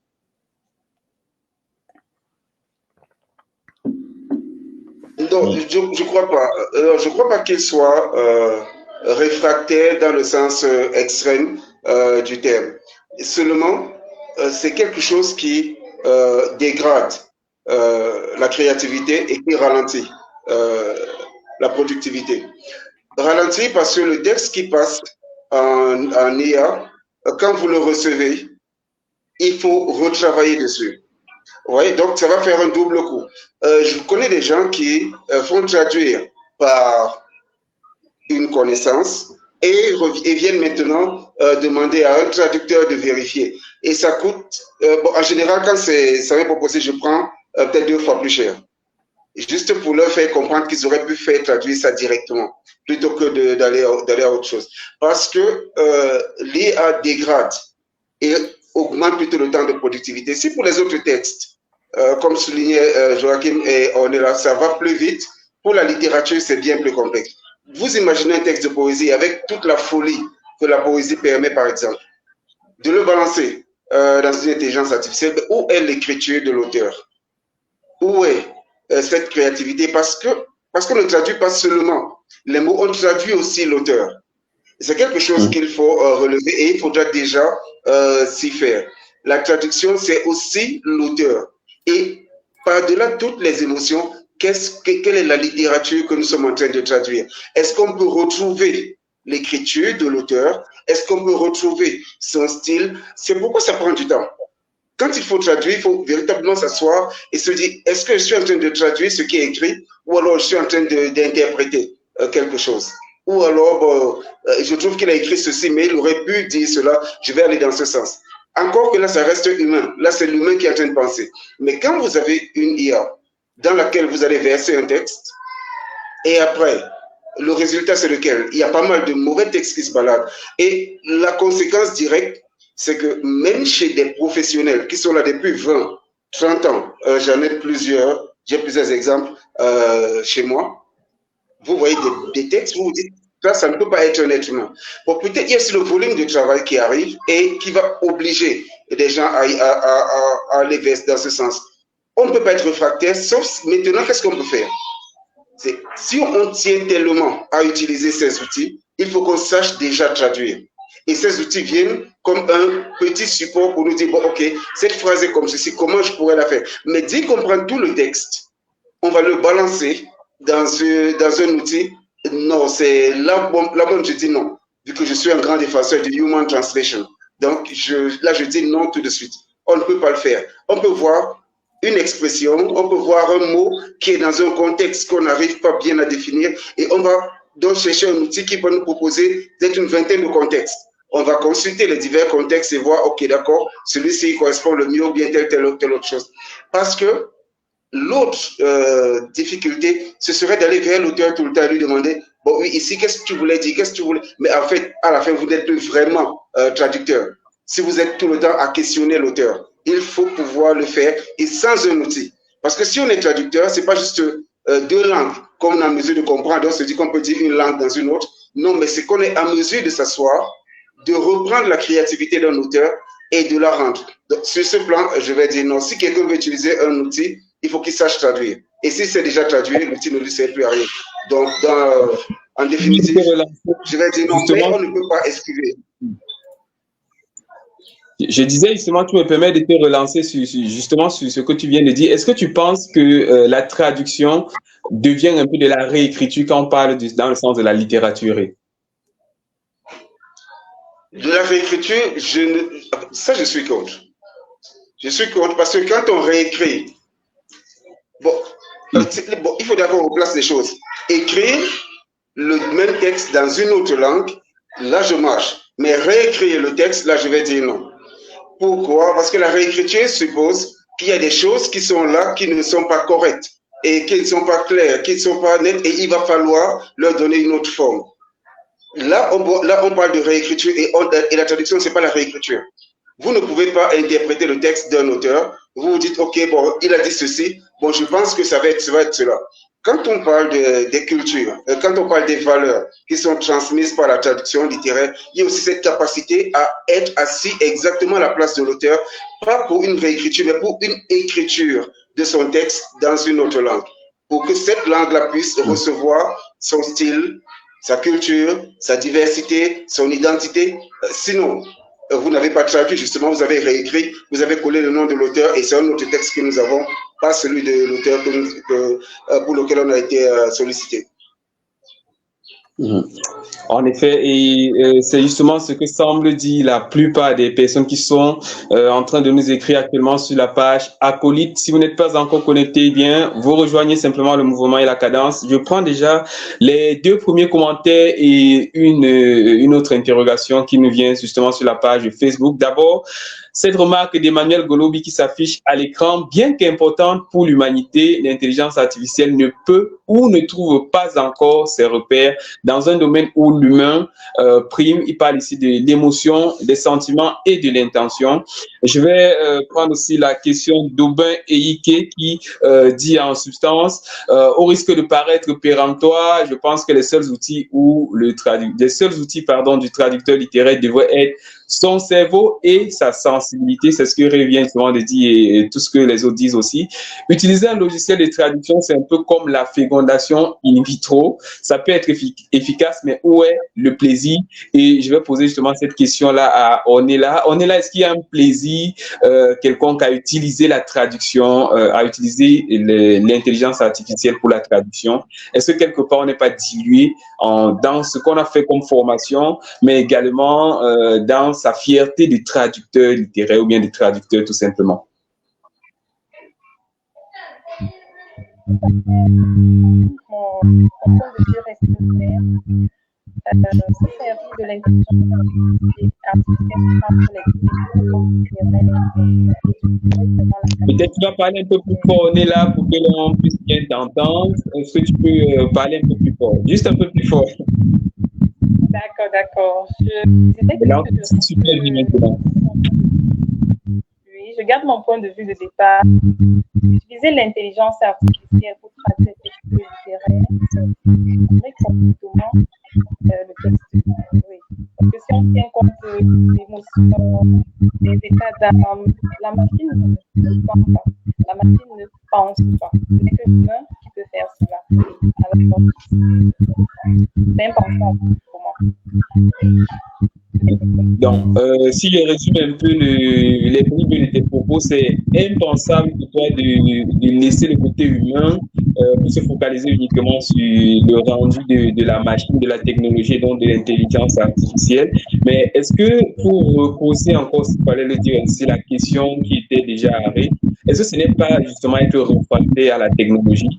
Non, je crois pas. Je crois pas qu'ils soient réfractaires dans le sens extrême du terme. Seulement, c'est quelque chose qui dégrade la créativité et qui ralentit la productivité. Ralentit parce que le texte qui passe en IA, quand vous le recevez, il faut retravailler dessus. Oui, donc ça va faire un double coup. Je connais des gens qui font traduire par une connaissance et viennent maintenant demander à un traducteur de vérifier. Et ça coûte, bon, en général, quand ça m'est proposé, je prends peut-être 2 fois plus cher. Juste pour leur faire comprendre qu'ils auraient pu faire traduire ça directement, plutôt que d'aller à autre chose. Parce que l'IA dégrade et augmente plutôt le temps de productivité. Si pour les autres textes, comme soulignait Joachim et Ornella, ça va plus vite, pour la littérature, c'est bien plus complexe. Vous imaginez un texte de poésie avec toute la folie que la poésie permet, par exemple, de le balancer dans une intelligence artificielle. Où est l'écriture de l'auteur? Où est cette créativité? Parce qu'on ne traduit pas seulement les mots, on traduit aussi l'auteur. C'est quelque chose qu'il faut relever et il faudra déjà s'y faire. La traduction, c'est aussi l'auteur. Et par-delà toutes les émotions, quelle est la littérature que nous sommes en train de traduire? Est-ce qu'on peut retrouver l'écriture de l'auteur? Est-ce qu'on peut retrouver son style? C'est pourquoi ça prend du temps. Quand il faut traduire, il faut véritablement s'asseoir et se dire, est-ce que je suis en train de traduire ce qui est écrit ou alors je suis en train d'interpréter quelque chose? Ou alors, je trouve qu'il a écrit ceci, mais il aurait pu dire cela, je vais aller dans ce sens. Encore que là, ça reste humain. Là, c'est l'humain qui est en train de penser. Mais quand vous avez une IA dans laquelle vous allez verser un texte, et après, le résultat, c'est lequel? Il y a pas mal de mauvais textes qui se baladent. Et la conséquence directe, c'est que même chez des professionnels qui sont là depuis 20, 30 ans, j'en ai plusieurs, j'ai plusieurs exemples chez moi, vous voyez des textes, vous vous dites, ça ne peut pas être un être humain. Bon, peut-être il y a aussi le volume de travail qui arrive et qui va obliger des gens à aller dans ce sens. On ne peut pas être réfractaire, sauf maintenant, qu'est-ce qu'on peut faire? Si on tient tellement à utiliser ces outils, il faut qu'on sache déjà traduire. Et ces outils viennent comme un petit support pour nous dire, bon, ok, cette phrase est comme ceci, comment je pourrais la faire? Mais dès qu'on prend tout le texte, on va le balancer dans un outil. Non, c'est là, je dis non, vu que je suis un grand défenseur du Human Translation. Donc, je dis non tout de suite. On ne peut pas le faire. On peut voir une expression, on peut voir un mot qui est dans un contexte qu'on n'arrive pas bien à définir et on va donc chercher un outil qui peut nous proposer peut-être une vingtaine de contextes. On va consulter les divers contextes et voir, ok, d'accord, celui-ci correspond le mieux ou bien telle autre chose. Parce que l'autre difficulté, ce serait d'aller vers l'auteur tout le temps et lui demander, bon oui, ici, qu'est-ce que tu voulais dire, qu'est-ce que tu voulais... Mais en fait, à la fin, vous n'êtes plus vraiment traducteur. Si vous êtes tout le temps à questionner l'auteur, il faut pouvoir le faire et sans un outil. Parce que si on est traducteur, c'est pas juste 2 langues, comme on est en mesure de comprendre, on se dit qu'on peut dire une langue dans une autre. Non, mais c'est qu'on est en mesure de s'asseoir, de reprendre la créativité d'un auteur et de la rendre. Donc, sur ce plan, je vais dire non. Si quelqu'un veut utiliser un outil, il faut qu'il sache traduire. Et si c'est déjà traduit, l'outil ne lui sert plus à rien. Donc, en définitive, je vais dire non, mais on ne peut pas esquiver. Je disais justement, tu me permets de te relancer justement sur ce que tu viens de dire. Est-ce que tu penses que la traduction devient un peu de la réécriture quand on parle dans le sens de la littérature? De la réécriture, ça je suis contre. Je suis contre parce que quand on réécrit, bon, il faut d'abord qu'on replace les choses. Écrire le même texte dans une autre langue, là je marche. Mais réécrire le texte, là je vais dire non. Pourquoi? Parce que la réécriture suppose qu'il y a des choses qui sont là, qui ne sont pas correctes et qui ne sont pas claires, qui ne sont pas nettes, et il va falloir leur donner une autre forme. Là, on parle de réécriture, et la traduction, ce n'est pas la réécriture. Vous ne pouvez pas interpréter le texte d'un auteur. Vous vous dites, OK, bon, il a dit ceci, bon, je pense que ça va être cela. Quand on parle des cultures, quand on parle des valeurs qui sont transmises par la traduction littéraire, il y a aussi cette capacité à être assis exactement à la place de l'auteur, pas pour une réécriture, mais pour une écriture de son texte dans une autre langue, pour que cette langue-là puisse recevoir son style, sa culture, sa diversité, son identité. Sinon, vous n'avez pas traduit, justement, vous avez réécrit, vous avez collé le nom de l'auteur, et c'est un autre texte que nous avons, pas celui de l'auteur pour lequel on a été sollicité. En effet, et c'est justement ce que semble dire la plupart des personnes qui sont en train de nous écrire actuellement sur la page Acolyte. Si vous n'êtes pas encore connecté, eh bien, vous rejoignez simplement le mouvement et la cadence. Je prends déjà les 2 premiers commentaires et une autre interrogation qui nous vient justement sur la page Facebook. D'abord, cette remarque d'Emmanuel Golobi qui s'affiche à l'écran, bien qu'importante pour l'humanité, l'intelligence artificielle ne peut ou ne trouve pas encore ses repères dans un domaine où l'humain prime. Il parle ici de l'émotion, des sentiments et de l'intention. Je vais prendre aussi la question d'Aubin Eike qui dit en substance, au risque de paraître péremptoire, je pense que les seuls outils du traducteur littéraire devraient être son cerveau et sa sensibilité. C'est ce que revient souvent de dire et tout ce que les autres disent aussi. Utiliser un logiciel de traduction, c'est un peu comme la fécondation in vitro. Ça peut être efficace, mais où est le plaisir? Et je vais poser justement cette question-là à Ornella. Ornella, est-ce qu'il y a un plaisir quelconque à utiliser la traduction, à utiliser l'intelligence artificielle pour la traduction? Est-ce que quelque part on n'est pas dilué dans ce qu'on a fait comme formation, mais également dans sa fierté de traducteur littéraire ou bien de traducteur tout simplement? Mon point de vue reste clair. Se servir de l'intelligence artificielle. Peut-être tu vas parler un peu plus fort, on est là pour que l'on puisse bien t'entendre. Est-ce que tu peux parler un peu plus fort? Juste un peu plus fort. D'accord. Je garde mon point de vue de départ. Utiliser l'intelligence artificielle pour traduire des textes littéraires, c'est complètement le texte. Oui. Parce que si on tient compte des émotions, des états d'âme, la machine ne pense pas. La machine ne pense pas. Ce n'est que l'humain qui peut faire cela. Alors, c'est important pour moi. Donc, si je résume un peu les bribes de tes propos, c'est impensable pour toi de laisser le côté humain pour se focaliser uniquement sur le rendu de la machine, de la technologie et donc de l'intelligence artificielle. Mais est-ce que, pour reposer encore, s'il fallait le dire ainsi, la question qui était déjà arrêtée, est-ce que ce n'est pas justement être refroidi à la technologie?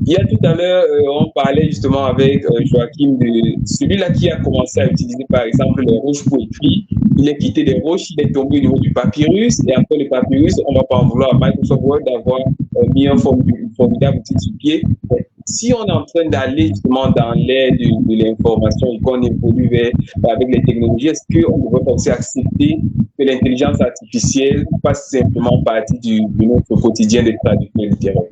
Il y a tout à l'heure, on parlait justement avec Joachim de celui-là qui a commencé à utiliser par exemple les roches pour écrire. Il est quitté des roches, il est tombé au niveau du papyrus et après le papyrus, on ne va pas en vouloir à Microsoft Word d'avoir mis un formidable outil sur pied. Si on est en train d'aller justement dans l'ère de l'information et qu'on évolue avec les technologies, est-ce qu'on devrait pas aussi accepter que l'intelligence artificielle fasse simplement partie de notre quotidien de traducteur littéraire?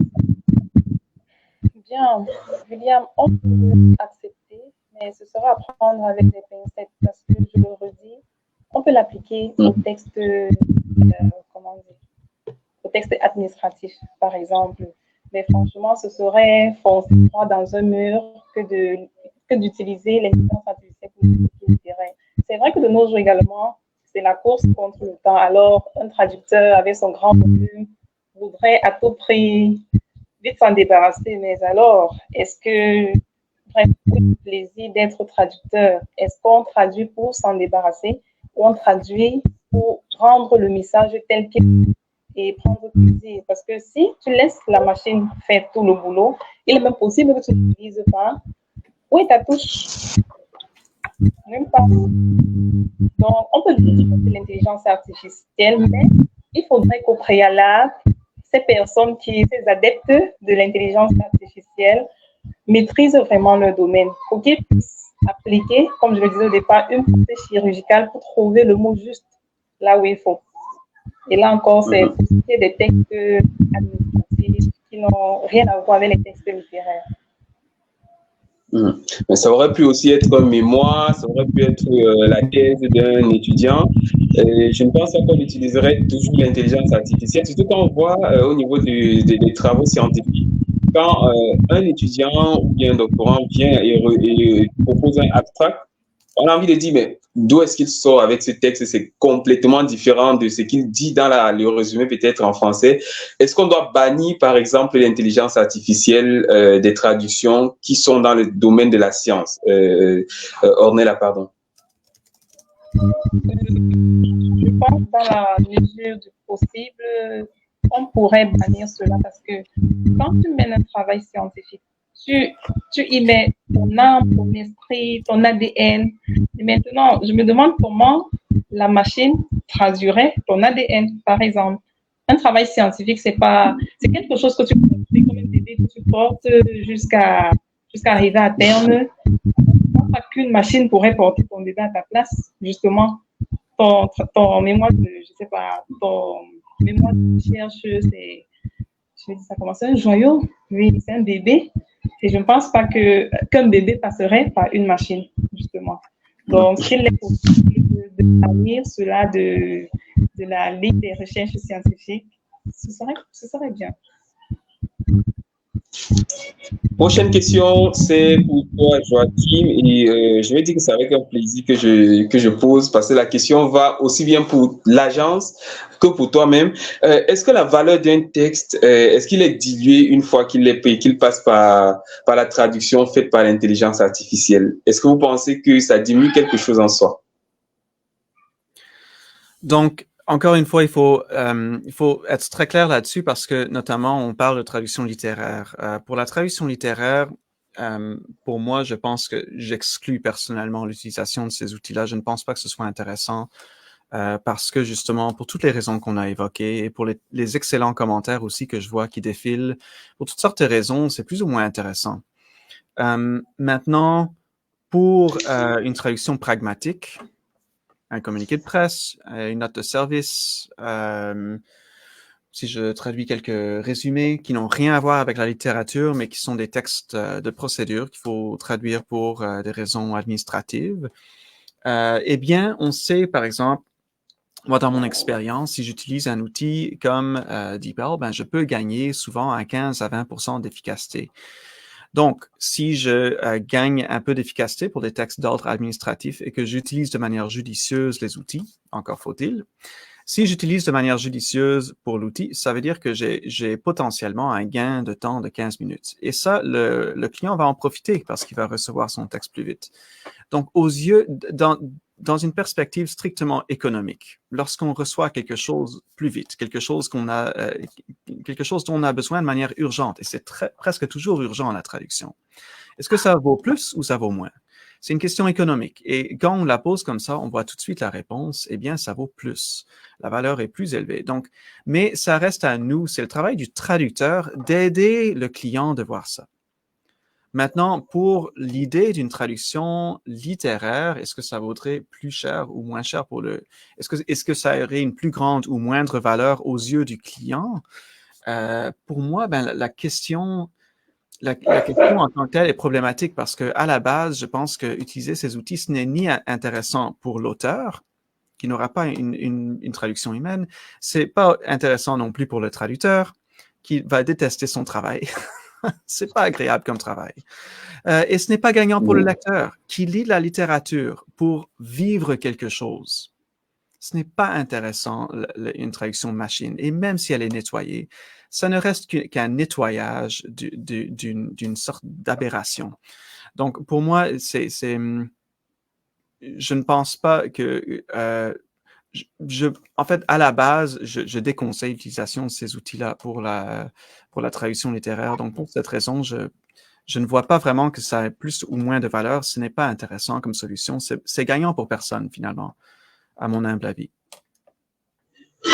Bien, William, on peut accepter, mais ce sera à prendre avec des pincettes parce que, je le redis, on peut l'appliquer au texte, au texte administratif, par exemple. Mais franchement, ce serait foncer droit dans un mur que d'utiliser l'intelligence artificielle pour le littéraire. C'est vrai que de nos jours également, c'est la course contre le temps. Alors, un traducteur avec son grand volume voudrait à tout prix vite s'en débarrasser. Mais alors, est-ce que vraiment le plaisir d'être traducteur, est-ce qu'on traduit pour s'en débarrasser ou on traduit pour rendre le message tel qu'il est et prendre plaisir? Parce que si tu laisses la machine faire tout le boulot, il est même possible que tu n'utilises pas. Où est ta touche? Même pas. Donc, on peut utiliser l'intelligence artificielle, mais il faudrait qu'au préalable, ces personnes ces adeptes de l'intelligence artificielle maîtrisent vraiment leur domaine pour qu'ils puissent appliquer, comme je le disais au départ, une pensée chirurgicale pour trouver le mot juste là où il faut. Et là encore, c'est pour ce qui est des textes administratifs qui n'ont rien à voir avec les textes littéraires. Mais ça aurait pu aussi être un mémoire, ça aurait pu être la thèse d'un étudiant. Je ne pense pas qu'on utiliserait toujours l'intelligence artificielle, surtout quand on voit au niveau des travaux scientifiques. Quand un étudiant ou bien un doctorant vient et propose un abstract, on a envie de dire, mais d'où est-ce qu'il sort avec ce texte? C'est complètement différent de ce qu'il dit dans le résumé peut-être en français. Est-ce qu'on doit bannir, par exemple, l'intelligence artificielle des traductions qui sont dans le domaine de la science? Ornella, pardon. Je pense dans la mesure du possible, on pourrait bannir cela parce que quand tu mènes un travail scientifique, tu y mets ton âme, ton esprit, ton ADN. Et maintenant, je me demande comment la machine traduirait ton ADN, par exemple. Un travail scientifique, c'est quelque chose que tu construis comme un bébé que tu portes jusqu'à arriver à terme. Je pense pas qu'une machine pourrait porter ton bébé à ta place, justement. Ton mémoire ton mémoire de recherche, je vais dire ça comment, c'est un joyau, oui, c'est un bébé. Et je ne pense pas qu'un bébé passerait par une machine, justement. Donc, s'il est possible de bannir cela de la Ligue des recherches scientifiques, ce serait bien. Prochaine question, c'est pour toi, Joachim, et je vais dire que c'est avec un plaisir que je pose, parce que la question va aussi bien pour l'agence que pour toi-même. Est-ce que la valeur d'un texte, est-ce qu'il est dilué une fois qu'il passe par la traduction faite par l'intelligence artificielle? Est-ce que vous pensez que ça diminue quelque chose en soi? Donc, encore une fois, il faut être très clair là-dessus parce que, notamment, on parle de traduction littéraire. Pour la traduction littéraire, pour moi, je pense que j'exclus personnellement l'utilisation de ces outils-là. Je ne pense pas que ce soit intéressant parce que, justement, pour toutes les raisons qu'on a évoquées et pour les excellents commentaires aussi que je vois qui défilent, pour toutes sortes de raisons, c'est plus ou moins intéressant. Maintenant, pour une traduction pragmatique, un communiqué de presse, une note de service, si je traduis quelques résumés qui n'ont rien à voir avec la littérature, mais qui sont des textes de procédure qu'il faut traduire pour des raisons administratives, eh bien, on sait, par exemple, moi, dans mon expérience, si j'utilise un outil comme DeepL, ben, je peux gagner souvent à 15 à 20% d'efficacité. Donc, si je gagne un peu d'efficacité pour des textes d'ordre administratif et que j'utilise de manière judicieuse les outils, encore faut-il, si j'utilise de manière judicieuse pour l'outil, ça veut dire que j'ai potentiellement un gain de temps de 15 minutes. Et ça, le client va en profiter parce qu'il va recevoir son texte plus vite. Donc, dans une perspective strictement économique, lorsqu'on reçoit quelque chose plus vite, quelque chose dont on a besoin de manière urgente, et c'est presque toujours urgent la traduction, est-ce que ça vaut plus ou ça vaut moins? C'est une question économique. Et quand on la pose comme ça, on voit tout de suite la réponse, eh bien, ça vaut plus. La valeur est plus élevée. Donc, mais ça reste à nous, c'est le travail du traducteur d'aider le client de voir ça. Maintenant, pour l'idée d'une traduction littéraire, est-ce que ça vaudrait plus cher ou moins cher est-ce que ça aurait une plus grande ou moindre valeur aux yeux du client? Pour moi, la question en tant que telle est problématique parce que à la base, je pense que utiliser ces outils, ce n'est ni intéressant pour l'auteur, qui n'aura pas une traduction humaine, c'est pas intéressant non plus pour le traducteur, qui va détester son travail. C'est pas agréable comme travail. Et ce n'est pas gagnant pour le lecteur qui lit la littérature pour vivre quelque chose. Ce n'est pas intéressant, une traduction machine. Et même si elle est nettoyée, ça ne reste qu'un nettoyage d'une sorte d'aberration. Donc, pour moi, je ne pense pas que... en fait, à la base, je déconseille l'utilisation de ces outils-là pour la traduction littéraire. Donc, pour cette raison, je ne vois pas vraiment que ça ait plus ou moins de valeur. Ce n'est pas intéressant comme solution. C'est gagnant pour personne, finalement, à mon humble avis.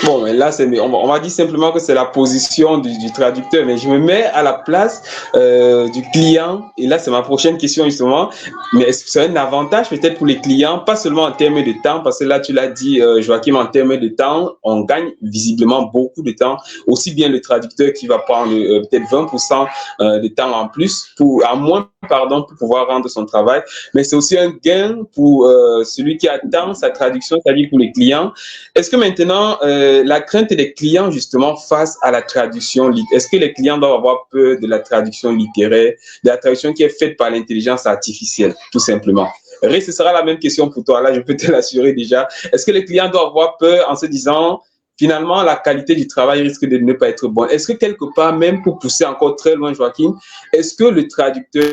Bon, mais là, on va dire simplement que c'est la position du traducteur, mais je me mets à la place du client. Et là, c'est ma prochaine question justement. Mais est-ce que c'est un avantage peut-être pour les clients, pas seulement en termes de temps, parce que là, tu l'as dit, Joachim, en termes de temps, on gagne visiblement beaucoup de temps. Aussi bien le traducteur qui va prendre peut-être 20% de temps en plus, en moins, pardon, pour pouvoir rendre son travail. Mais c'est aussi un gain pour celui qui attend sa traduction, c'est-à-dire pour les clients. Est-ce que maintenant, la crainte des clients, justement, face à la traduction, est-ce que les clients doivent avoir peur de la traduction littéraire, de la traduction qui est faite par l'intelligence artificielle, tout simplement? Ré, ce sera la même question pour toi. Là, je peux te l'assurer déjà. Est-ce que les clients doivent avoir peur en se disant, finalement, la qualité du travail risque de ne pas être bonne? Est-ce que quelque part, même pour pousser encore très loin, Joachim, est-ce que le traducteur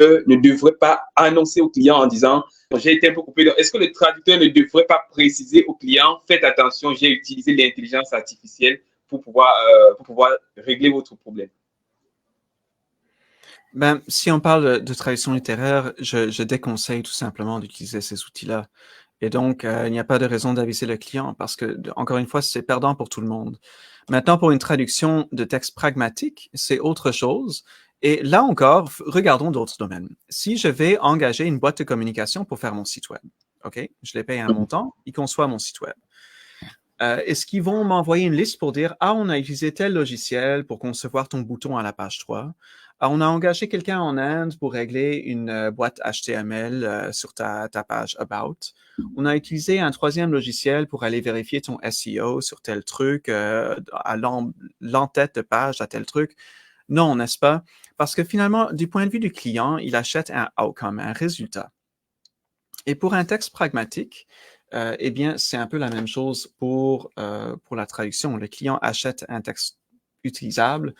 ne devrait pas annoncer au client en disant j'ai été un peu coupé. Est-ce que le traducteur ne devrait pas préciser au client faites attention, j'ai utilisé l'intelligence artificielle pour pouvoir régler votre problème? Ben, si on parle de traduction littéraire, je déconseille tout simplement d'utiliser ces outils-là. Et donc, il n'y a pas de raison d'aviser le client parce que, encore une fois, c'est perdant pour tout le monde. Maintenant, pour une traduction de texte pragmatique, c'est autre chose. Et là encore, regardons d'autres domaines. Si je vais engager une boîte de communication pour faire mon site web, OK, je les paye un montant, ils conçoivent mon site web. Est-ce qu'ils vont m'envoyer une liste pour dire « Ah, on a utilisé tel logiciel pour concevoir ton bouton à la page 3. Ah, on a engagé quelqu'un en Inde pour régler une boîte HTML sur ta page About. On a utilisé un troisième logiciel pour aller vérifier ton SEO sur tel truc, à l'entête de page à tel truc. » Non, n'est-ce pas? Parce que finalement, du point de vue du client, il achète un outcome, un résultat. Et pour un texte pragmatique, eh bien, c'est un peu la même chose pour la traduction. Le client achète un texte utilisable.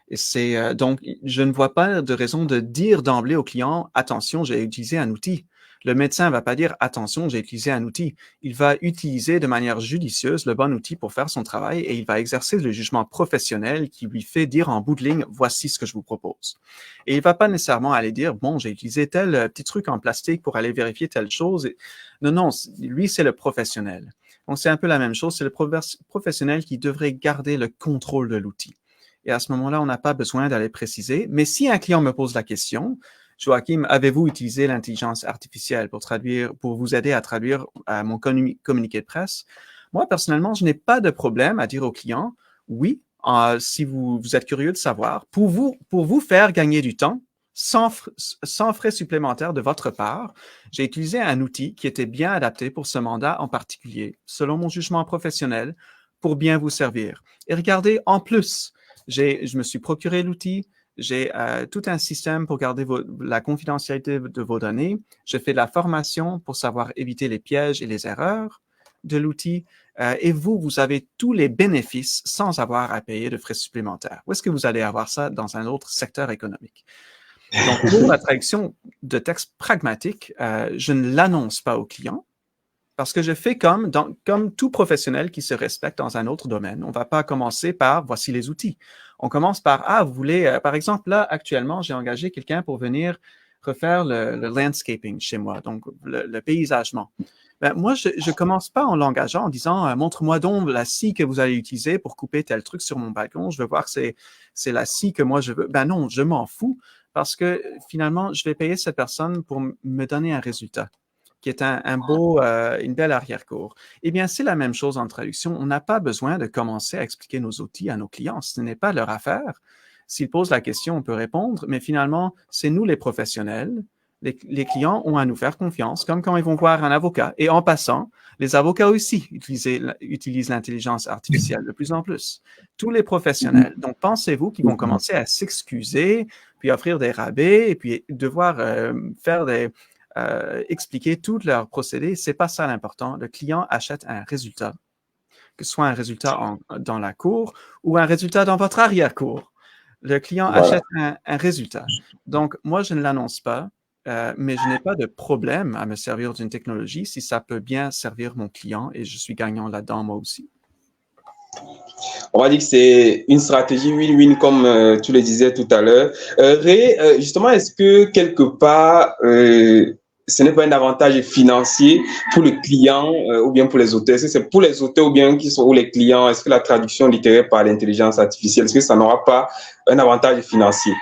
Et c'est donc, je ne vois pas de raison de dire d'emblée au client, attention, j'ai utilisé un outil. Le médecin ne va pas dire, attention, j'ai utilisé un outil. Il va utiliser de manière judicieuse le bon outil pour faire son travail et il va exercer le jugement professionnel qui lui fait dire en bout de ligne, voici ce que je vous propose. Et il ne va pas nécessairement aller dire, bon, j'ai utilisé tel petit truc en plastique pour aller vérifier telle chose. Non, lui, c'est le professionnel. Donc, c'est un peu la même chose. C'est le professionnel qui devrait garder le contrôle de l'outil. Et à ce moment-là, on n'a pas besoin d'aller préciser. Mais si un client me pose la question, Joachim, avez-vous utilisé l'intelligence artificielle pour vous aider à traduire mon communiqué de presse? Moi, personnellement, je n'ai pas de problème à dire au client, oui, si vous êtes curieux de savoir, pour vous faire gagner du temps, sans frais supplémentaires de votre part, j'ai utilisé un outil qui était bien adapté pour ce mandat en particulier, selon mon jugement professionnel, pour bien vous servir. Et regardez, en plus, je me suis procuré l'outil, j'ai tout un système pour garder la confidentialité de vos données. Je fais de la formation pour savoir éviter les pièges et les erreurs de l'outil. Et vous avez tous les bénéfices sans avoir à payer de frais supplémentaires. Où est-ce que vous allez avoir ça dans un autre secteur économique? Donc, pour la traduction de texte pragmatique, je ne l'annonce pas au client. Parce que je fais comme tout professionnel qui se respecte dans un autre domaine. On ne va pas commencer par « voici les outils ». On commence par « ah, vous voulez… » Par exemple, là, actuellement, j'ai engagé quelqu'un pour venir refaire le landscaping chez moi, donc le paysagement. Ben, moi, je ne commence pas en l'engageant en disant « montre-moi donc la scie que vous allez utiliser pour couper tel truc sur mon balcon. Je veux voir que c'est la scie que moi je veux. » Ben non, je m'en fous parce que finalement, je vais payer cette personne pour me donner un résultat qui est une belle arrière-cour. Eh bien, c'est la même chose en traduction. On n'a pas besoin de commencer à expliquer nos outils à nos clients. Ce n'est pas leur affaire. S'ils posent la question, on peut répondre, mais finalement, c'est nous les professionnels. Les clients ont à nous faire confiance, comme quand ils vont voir un avocat. Et en passant, les avocats aussi utilisent l'intelligence artificielle de plus en plus. Tous les professionnels. Donc, pensez-vous qu'ils vont commencer à s'excuser, puis offrir des rabais, et puis devoir expliquer tout leur procédé, c'est pas ça l'important. Le client achète un résultat, que ce soit un résultat dans la cour ou un résultat dans votre arrière-cour. Le client achète un résultat. Donc, moi, je ne l'annonce pas, mais je n'ai pas de problème à me servir d'une technologie si ça peut bien servir mon client et je suis gagnant là-dedans moi aussi. On va dire que c'est une stratégie win-win, comme tu le disais tout à l'heure. Ray, justement, est-ce que quelque part, ce n'est pas un avantage financier pour le client ou bien pour les auteurs. Est-ce que c'est pour les auteurs ou bien ou les clients? Est-ce que la traduction littéraire par l'intelligence artificielle, est-ce que ça n'aura pas un avantage financier?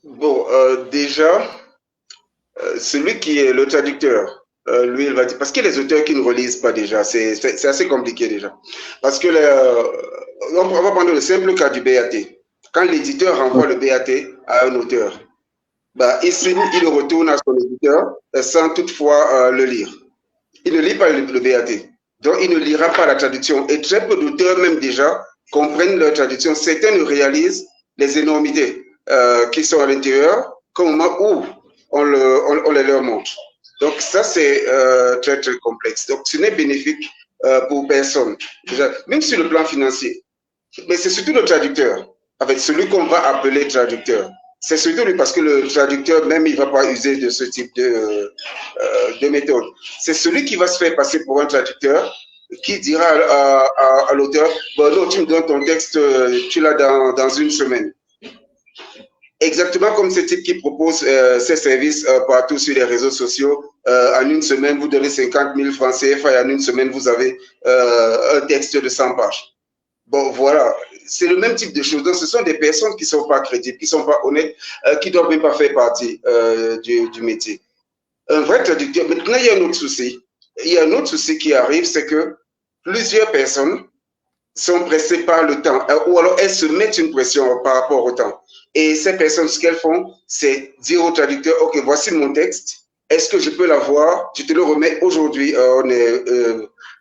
Bon, déjà, celui qui est le traducteur, lui, il va dire, parce que les auteurs qui ne relisent pas déjà, c'est assez compliqué déjà. Parce que on va prendre le simple cas du BAT. Quand l'éditeur renvoie le BAT à un auteur, bah, il signe, il le retourne à son éditeur sans toutefois le lire. Il ne lit pas le BAT. Donc, il ne lira pas la traduction. Et très peu d'auteurs, même déjà, comprennent leur traduction. Certains ne réalisent les énormités qui sont à l'intérieur qu'au moment où on les leur montre. Donc, ça, c'est très, très complexe. Donc, ce n'est bénéfique pour personne. Déjà, même sur le plan financier. Mais c'est surtout le traducteur, avec celui qu'on va appeler traducteur. C'est surtout lui, parce que le traducteur, même, il ne va pas user de ce type de méthode. C'est celui qui va se faire passer pour un traducteur, qui dira à l'auteur, bon, non, tu me donnes ton texte, tu l'as dans une semaine. Exactement comme ce type qui propose ses services partout sur les réseaux sociaux. En une semaine, vous donnez 50 000 francs CFA et en une semaine, vous avez un texte de 100 pages. Bon, voilà. C'est le même type de choses. Donc, ce sont des personnes qui ne sont pas crédibles, qui ne sont pas honnêtes, qui ne doivent même pas faire partie du métier. Un vrai traducteur. Maintenant, il y a un autre souci. Il y a un autre souci qui arrive, c'est que plusieurs personnes sont pressées par le temps, ou alors elles se mettent une pression par rapport au temps. Et ces personnes, ce qu'elles font, c'est dire au traducteur, OK, voici mon texte, est-ce que je peux l'avoir? Je te le remets aujourd'hui, on est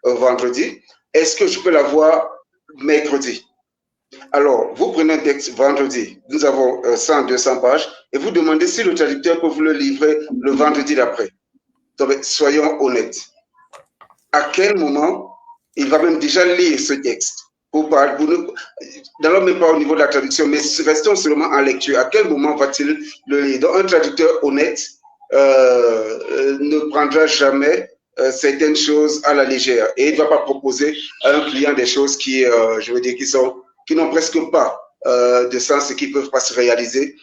vendredi. Est-ce que je peux l'avoir mercredi? Alors, vous prenez un texte vendredi, nous avons 100, 200 pages, et vous demandez si le traducteur peut vous le livrer le vendredi d'après. Donc, soyons honnêtes. À quel moment il va même déjà lire ce texte? N'allons même pas au niveau de la traduction, mais restons seulement en lecture. À quel moment va-t-il le lire? Donc, un traducteur honnête ne prendra jamais certaines choses à la légère, et il ne va pas proposer à un client des choses qui, je veux dire, qui n'ont presque pas de sens et qui ne peuvent pas se réaliser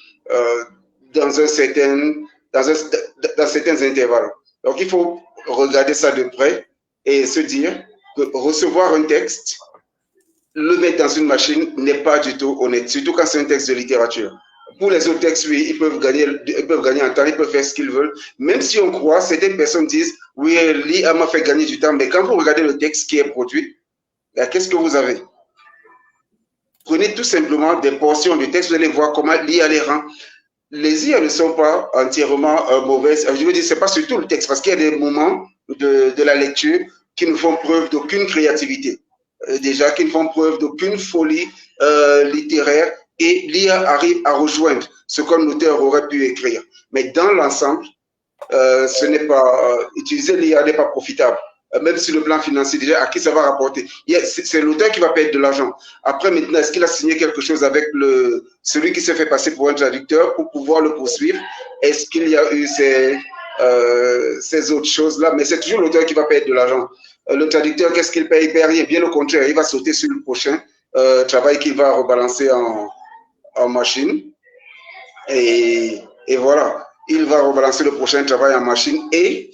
dans certains intervalles. Donc, il faut regarder ça de près et se dire que recevoir un texte, le mettre dans une machine n'est pas du tout honnête, surtout quand c'est un texte de littérature. Pour les autres textes, oui, ils peuvent gagner en temps, ils peuvent faire ce qu'ils veulent. Même si on croit, certaines personnes disent, oui, l'IA m'a fait gagner du temps, mais quand vous regardez le texte qui est produit, qu'est-ce que vous avez? Prenez tout simplement des portions du texte, vous allez voir comment l'IA les rend. Les IA ne sont pas entièrement mauvaises. Je veux dire, ce n'est pas sur tout le texte, parce qu'il y a des moments de la lecture qui ne font preuve d'aucune créativité. Déjà, qui ne font preuve d'aucune folie littéraire, et l'IA arrive à rejoindre ce qu'un auteur aurait pu écrire. Mais dans l'ensemble, ce n'est pas utiliser l'IA n'est pas profitable. Même sur le plan financier, déjà, à qui ça va rapporter? C'est l'auteur qui va perdre de l'argent. Après, maintenant, est-ce qu'il a signé quelque chose avec celui qui s'est fait passer pour un traducteur pour pouvoir le poursuivre? Est-ce qu'il y a eu ces autres choses-là? Mais c'est toujours l'auteur qui va perdre de l'argent. Le traducteur, qu'est-ce qu'il paye? Il ne paye rien. Bien au contraire, il va sauter sur le prochain travail qu'il va rebalancer en machine. Et voilà. Il va rebalancer le prochain travail en machine et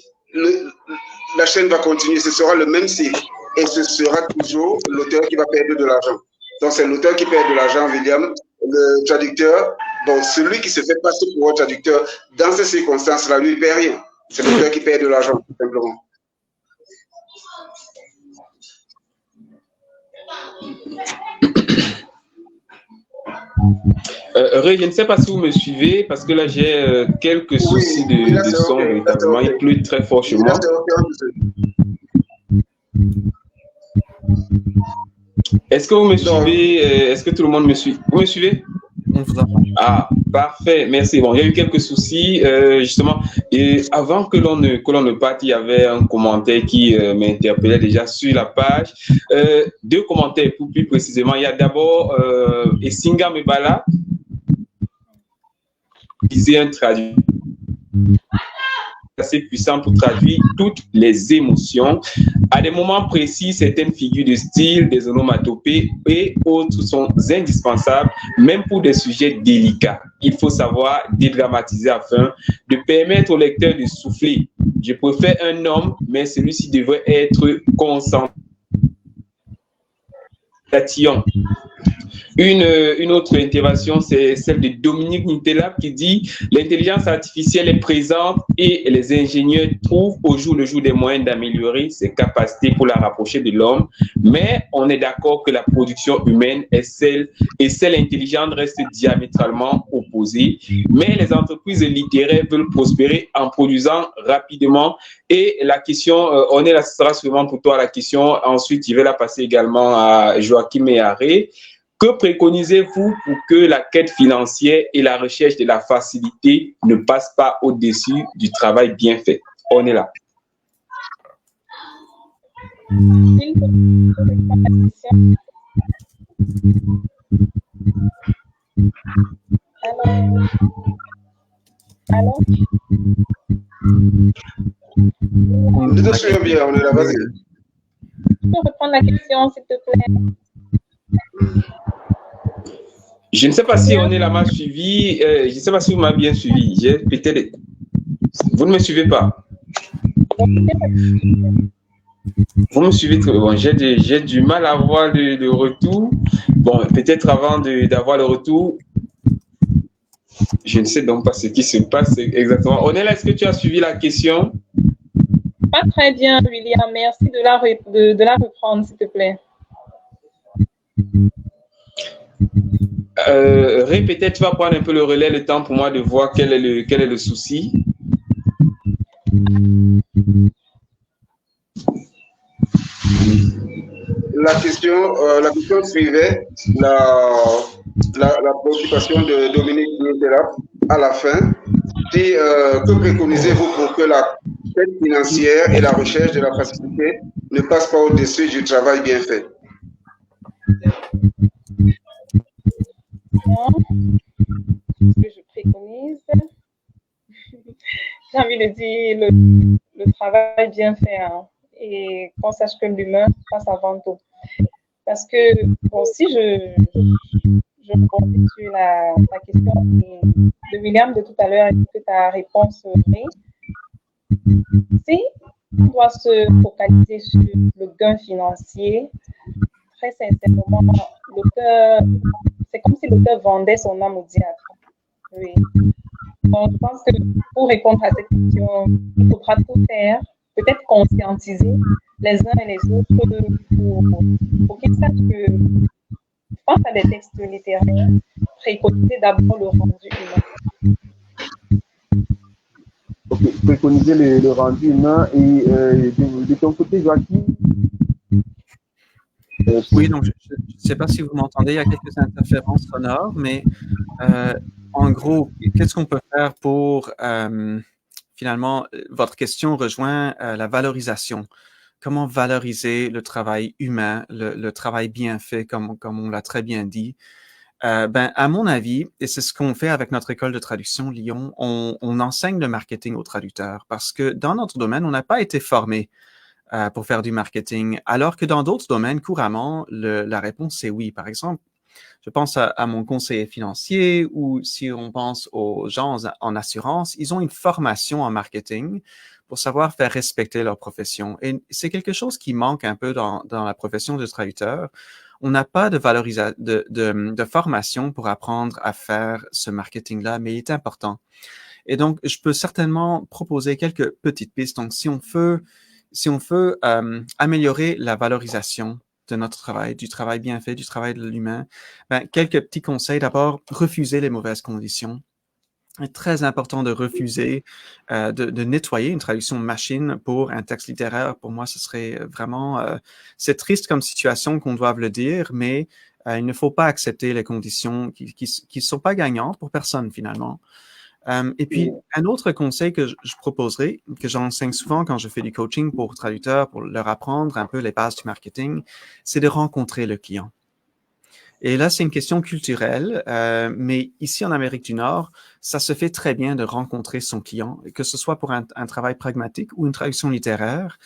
la chaîne va continuer. Ce sera le même cycle. Et ce sera toujours l'auteur qui va perdre de l'argent. Donc, c'est l'auteur qui perd de l'argent, William. Le traducteur, bon, celui qui se fait passer pour un traducteur, dans ces circonstances-là, lui, il ne perd rien. C'est l'auteur qui perd de l'argent, tout simplement. Je ne sais pas si vous me suivez, parce que là, j'ai quelques soucis de son, véritablement. Il pleut très fort chez moi. Est-ce que vous me suivez? Est-ce que tout le monde me suit? Vous me suivez? On vous entend. Ah, parfait, merci. Bon, il y a eu quelques soucis, justement. Et avant que l'on ne parte, il y avait un commentaire qui m'interpellait déjà sur la page. Deux commentaires, plus précisément. Il y a d'abord Esinga Mebala, qui disait un traducteur assez puissant pour traduire toutes les émotions À des moments précis, certaines figures de style, des onomatopées et autres sont indispensables, même pour des sujets délicats. Il faut savoir dédramatiser afin de permettre au lecteur de souffler. Je préfère un homme, mais celui-ci devrait être concentré. Une autre intervention, c'est celle de Dominique Nitelap qui dit « L'intelligence artificielle est présente et les ingénieurs trouvent au jour le jour des moyens d'améliorer ses capacités pour la rapprocher de l'homme, mais on est d'accord que la production humaine et celle intelligente restent diamétralement opposées. Mais les entreprises littéraires veulent prospérer en produisant rapidement. » Et la question, on est là, ce sera sûrement pour toi la question. Ensuite, je vais la passer également à Joachim et Haré. Que préconisez-vous pour que la quête financière et la recherche de la facilité ne passent pas au-dessus du travail bien fait? On est là. Allô? Je te suis bien, on est là, vas-y. Tu peux reprendre la question, s'il te plaît? Je ne sais pas si on est là m'a suivi. Je ne sais pas si vous m'avez bien suivi. Vous ne me suivez pas. Vous me suivez très bien. J'ai du mal à avoir le retour. Bon, peut-être avant d'avoir le retour, je ne sais donc pas ce qui se passe exactement. On est là, est-ce que tu as suivi la question? Pas très bien, William. Merci de la reprendre, s'il te plaît. Ray, peut-être tu vas prendre un peu le relais, le temps pour moi de voir quel est le souci. La question suivait la préoccupation de Dominique Nitelap à la fin. Que préconisez-vous pour que la quête financière et la recherche de la facilité ne passent pas au-dessus du travail bien fait? Ce que je préconise, j'ai envie de dire le travail bien fait, hein, et qu'on sache que l'humain passe avant tout. Parce que, bon, si je rebondis sur la question de William de tout à l'heure et que ta réponse si on doit se focaliser sur le gain financier, très sincèrement, l'auteur, c'est comme si l'auteur vendait son âme au diable. Oui. Donc, je pense que pour répondre à cette question, il faudra tout faire, peut-être conscientiser les uns et les autres pour qu'ils sachent que, je pense à des textes littéraires, préconiser d'abord le rendu humain. Ok, préconiser le rendu humain et de ton côté, Joachim? Oui, donc je ne sais pas si vous m'entendez, il y a quelques interférences sonores, mais en gros, qu'est-ce qu'on peut faire pour, finalement, votre question rejoint la valorisation. Comment valoriser le travail humain, le travail bien fait, comme on l'a très bien dit. À mon avis, et c'est ce qu'on fait avec notre école de traduction Lyon, on enseigne le marketing aux traducteurs parce que dans notre domaine, on n'a pas été formé pour faire du marketing, alors que dans d'autres domaines, couramment, la réponse est oui. Par exemple, je pense à mon conseiller financier ou si on pense aux gens en assurance, ils ont une formation en marketing pour savoir faire respecter leur profession. Et c'est quelque chose qui manque un peu dans la profession de traducteur. On n'a pas de de formation pour apprendre à faire ce marketing-là, mais il est important. Et donc, je peux certainement proposer quelques petites pistes. Donc, si on veut améliorer la valorisation de notre travail, du travail bien fait, du travail de l'humain, quelques petits conseils. D'abord, refuser les mauvaises conditions. C'est très important de refuser, de nettoyer une traduction machine pour un texte littéraire. Pour moi, ce serait vraiment... c'est triste comme situation qu'on doive le dire, mais il ne faut pas accepter les conditions qui sont pas gagnantes pour personne, finalement. Et puis, un autre conseil que je proposerais, que j'enseigne souvent quand je fais du coaching pour traducteurs, pour leur apprendre un peu les bases du marketing, c'est de rencontrer le client. Et là, c'est une question culturelle, mais ici en Amérique du Nord, ça se fait très bien de rencontrer son client, que ce soit pour un travail pragmatique ou une traduction littéraire.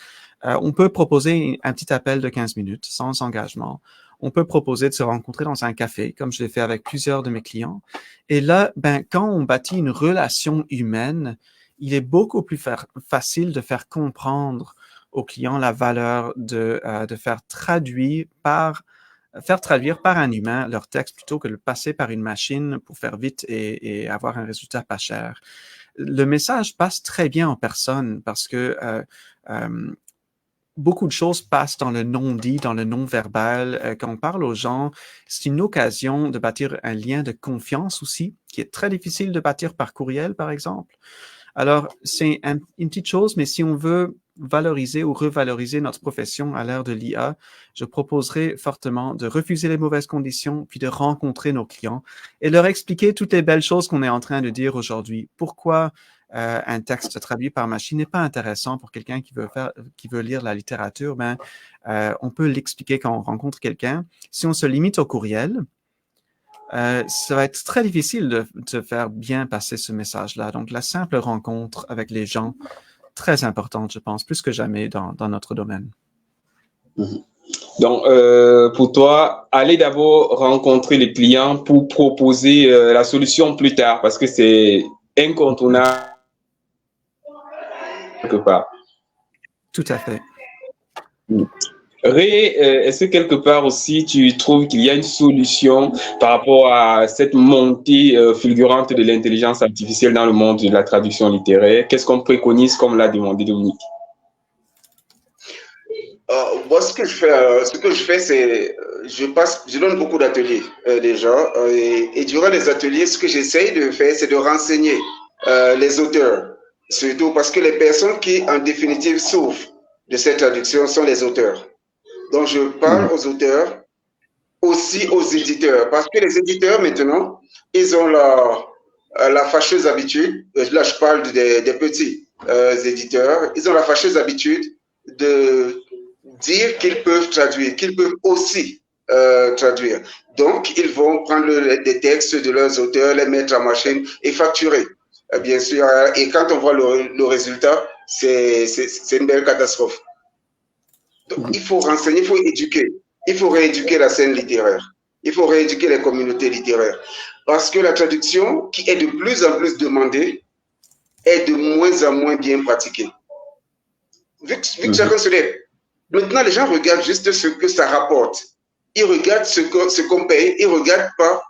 On peut proposer un petit appel de 15 minutes sans engagement. On peut proposer de se rencontrer dans un café, comme je l'ai fait avec plusieurs de mes clients. Et là, quand on bâtit une relation humaine, il est beaucoup plus facile de faire comprendre aux clients la valeur de faire traduire par un humain leur texte plutôt que de le passer par une machine pour faire vite et avoir un résultat pas cher. Le message passe très bien en personne parce que beaucoup de choses passent dans le non-dit, dans le non-verbal. Quand on parle aux gens, c'est une occasion de bâtir un lien de confiance aussi, qui est très difficile de bâtir par courriel, par exemple. Alors, c'est une petite chose, mais si on veut valoriser ou revaloriser notre profession à l'ère de l'IA, je proposerais fortement de refuser les mauvaises conditions, puis de rencontrer nos clients et leur expliquer toutes les belles choses qu'on est en train de dire aujourd'hui. Pourquoi un texte traduit par machine n'est pas intéressant pour quelqu'un qui veut lire la littérature? On peut l'expliquer quand on rencontre quelqu'un. Si on se limite au courriel, ça va être très difficile de faire bien passer ce message-là. Donc, la simple rencontre avec les gens, très importante, je pense, plus que jamais dans notre domaine. Donc, pour toi, allez d'abord rencontrer les clients pour proposer la solution plus tard, parce que c'est incontournable quelque part. Tout à fait. Ray, est-ce que quelque part aussi tu trouves qu'il y a une solution par rapport à cette montée fulgurante de l'intelligence artificielle dans le monde de la traduction littéraire? Qu'est-ce qu'on préconise, comme l'a demandé Dominique? Moi, ce que je fais, c'est je donne beaucoup d'ateliers déjà, et durant les ateliers, ce que j'essaye de faire, c'est de renseigner les auteurs, surtout parce que les personnes qui, en définitive, souffrent de cette traduction sont les auteurs. Donc, je parle aux auteurs, aussi aux éditeurs, parce que les éditeurs, maintenant, ils ont la fâcheuse habitude, là je parle des petits éditeurs, ils ont la fâcheuse habitude de dire qu'ils peuvent traduire, qu'ils peuvent aussi traduire. Donc, ils vont prendre des textes de leurs auteurs, les mettre en machine et facturer, bien sûr. Et quand on voit le résultat, c'est une belle catastrophe. Donc, il faut renseigner, il faut éduquer. Il faut rééduquer la scène littéraire. Il faut rééduquer les communautés littéraires. Parce que la traduction, qui est de plus en plus demandée, est de moins en moins bien pratiquée. Vu que chacun se lève. Maintenant, les gens regardent juste ce que ça rapporte. Ils regardent ce qu'on paye. Ils ne regardent pas,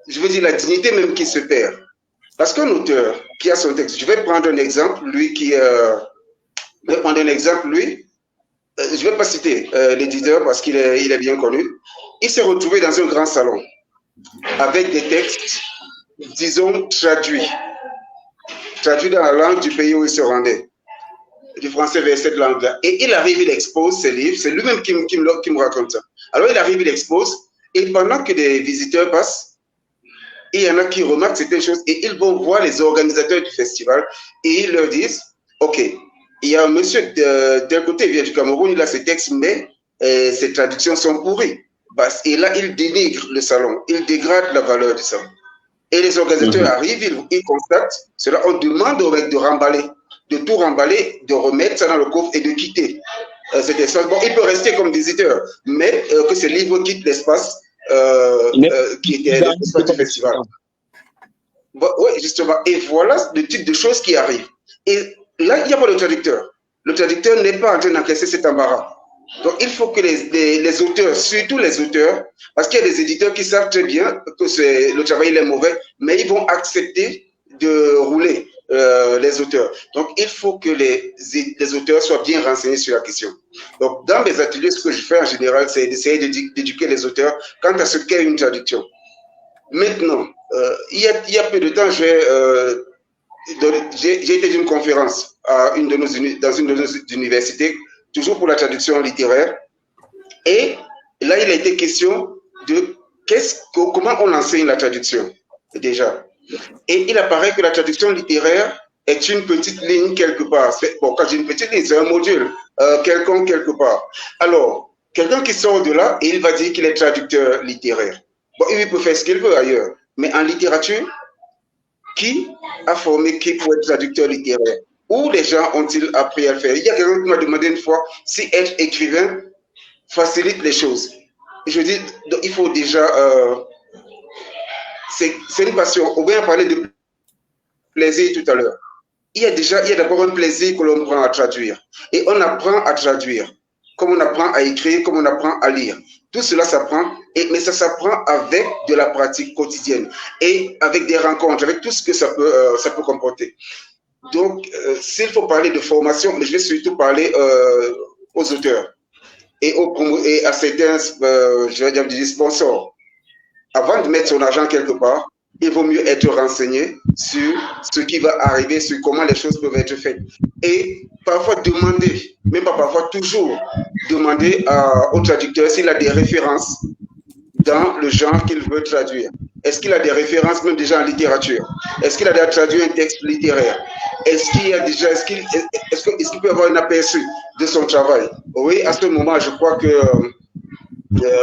je veux dire, la dignité même qui se perd. Parce qu'un auteur qui a son texte, je vais prendre un exemple, je ne vais pas citer l'éditeur parce qu'il est bien connu. Il s'est retrouvé dans un grand salon avec des textes, disons, traduits dans la langue du pays où il se rendait, du français vers cette langue-là. Et il arrive, il expose ses livres, c'est lui-même qui me raconte ça. Alors il arrive, il expose, et pendant que des visiteurs passent, il y en a qui remarquent certaines choses, et ils vont voir les organisateurs du festival, et ils leur disent, OK, il y a un monsieur d'un côté, il vient du Cameroun, il a ses textes, mais ses traductions sont pourries. Et là, il dénigre le salon, il dégrade la valeur du salon. Et les organisateurs arrivent, ils constatent cela, on demande aux mecs de remballer, de tout remballer, de remettre ça dans le coffre et de quitter cet espace. Bon, il peut rester comme visiteur, mais que ce livre quitte l'espace qui était l'espace du festival. Bon, oui, justement. Et voilà le type de choses qui arrivent. Et là, il n'y a pas de traducteur. Le traducteur n'est pas en train d'encaisser cet embarras. Donc, il faut que les auteurs, surtout les auteurs, parce qu'il y a des éditeurs qui savent très bien que le travail il est mauvais, mais ils vont accepter de rouler les auteurs. Donc, il faut que les auteurs soient bien renseignés sur la question. Donc, dans mes ateliers, ce que je fais en général, c'est d'essayer d'éduquer les auteurs quant à ce qu'est une traduction. Maintenant, il y a peu de temps, j'ai été d'une conférence dans une de nos universités, toujours pour la traduction littéraire. Et là, il a été question de comment on enseigne la traduction, déjà. Et il apparaît que la traduction littéraire est une petite ligne quelque part. Bon, quand j'ai une petite ligne, c'est un module quelconque quelque part. Alors, quelqu'un qui sort de là, et il va dire qu'il est traducteur littéraire. Bon, il peut faire ce qu'il veut ailleurs. Mais en littérature, qui a formé qui pour être traducteur littéraire? Où les gens ont-ils appris à le faire? Il y a quelqu'un qui m'a demandé une fois si être écrivain facilite les choses. Je dis, donc, il faut déjà... c'est une passion. On vient parler de plaisir tout à l'heure. Il y a d'abord un plaisir que l'on prend à traduire. Et on apprend à traduire, comme on apprend à écrire, comme on apprend à lire. Tout cela s'apprend, mais ça s'apprend avec de la pratique quotidienne et avec des rencontres, avec tout ce que ça peut comporter. Donc, s'il faut parler de formation, mais je vais surtout parler aux auteurs et à certains, je vais dire, des sponsors. Avant de mettre son argent quelque part, il vaut mieux être renseigné sur ce qui va arriver, sur comment les choses peuvent être faites. Et parfois demander, même pas parfois, toujours demander au traducteur s'il a des références dans le genre qu'il veut traduire. Est-ce qu'il a des références même déjà en littérature? Est-ce qu'il a déjà traduit un texte littéraire? Est-ce qu'il peut avoir un aperçu de son travail? Oui, à ce moment, je crois que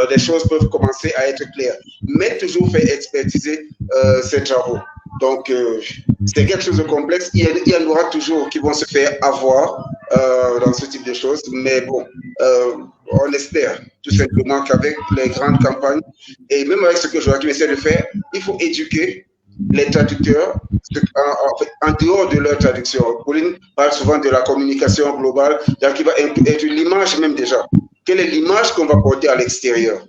les choses peuvent commencer à être claires. Mais toujours faire expertiser ces travaux. Donc, c'est quelque chose de complexe. Il y en aura toujours qui vont se faire avoir dans ce type de choses. Mais bon, on espère tout simplement qu'avec les grandes campagnes, et même avec ce que Joachim essaie de faire, il faut éduquer les traducteurs en dehors de leur traduction. Pauline parle souvent de la communication globale, qui va être l'image même déjà. Quelle est l'image qu'on va porter à l'extérieur?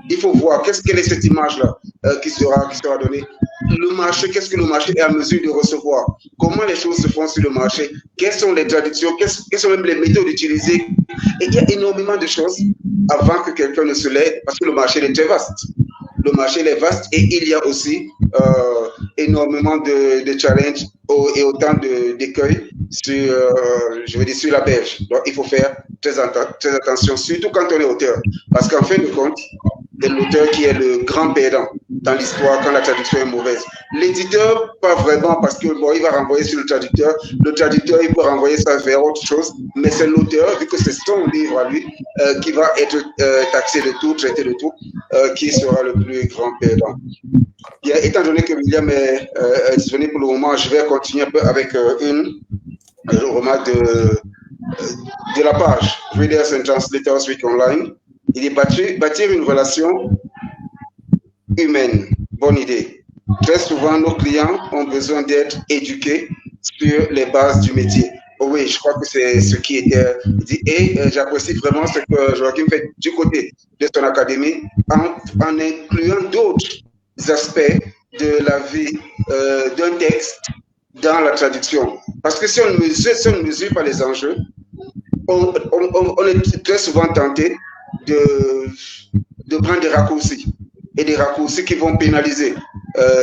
Il faut voir quelle est cette image-là qui sera donnée. Le marché, qu'est-ce que le marché est en mesure de recevoir? Comment les choses se font sur le marché? Quelles sont les traductions? Quelles sont même les méthodes utilisées? Et il y a énormément de choses avant que quelqu'un ne se lève, parce que le marché est très vaste. Le marché est vaste et il y a aussi énormément de challenges et autant d'écueils sur la berge. Donc, il faut faire très attention, surtout quand on est auteur. Parce qu'en fin de compte, c'est l'auteur qui est le grand perdant dans l'histoire quand la traduction est mauvaise. L'éditeur, pas vraiment, parce que bon, il va renvoyer sur le traducteur. Le traducteur, il peut renvoyer ça vers autre chose, mais c'est l'auteur, vu que c'est son livre à lui, qui va être taxé de tout, traité de tout, qui sera le plus grand perdant. Bien, étant donné que William est disponible pour le moment, je vais continuer un peu avec une remarque de la page Readers and Translators Week Online. Il est bâtir une relation humaine. Bonne idée. Très souvent, nos clients ont besoin d'être éduqués sur les bases du métier. Oh oui, je crois que c'est ce qui était dit. Et j'apprécie vraiment ce que Joachim fait du côté de son académie en incluant d'autres aspects de la vie d'un texte dans la traduction. Parce que si on ne mesure pas les enjeux, on est très souvent tenté de prendre des raccourcis et des raccourcis qui vont pénaliser.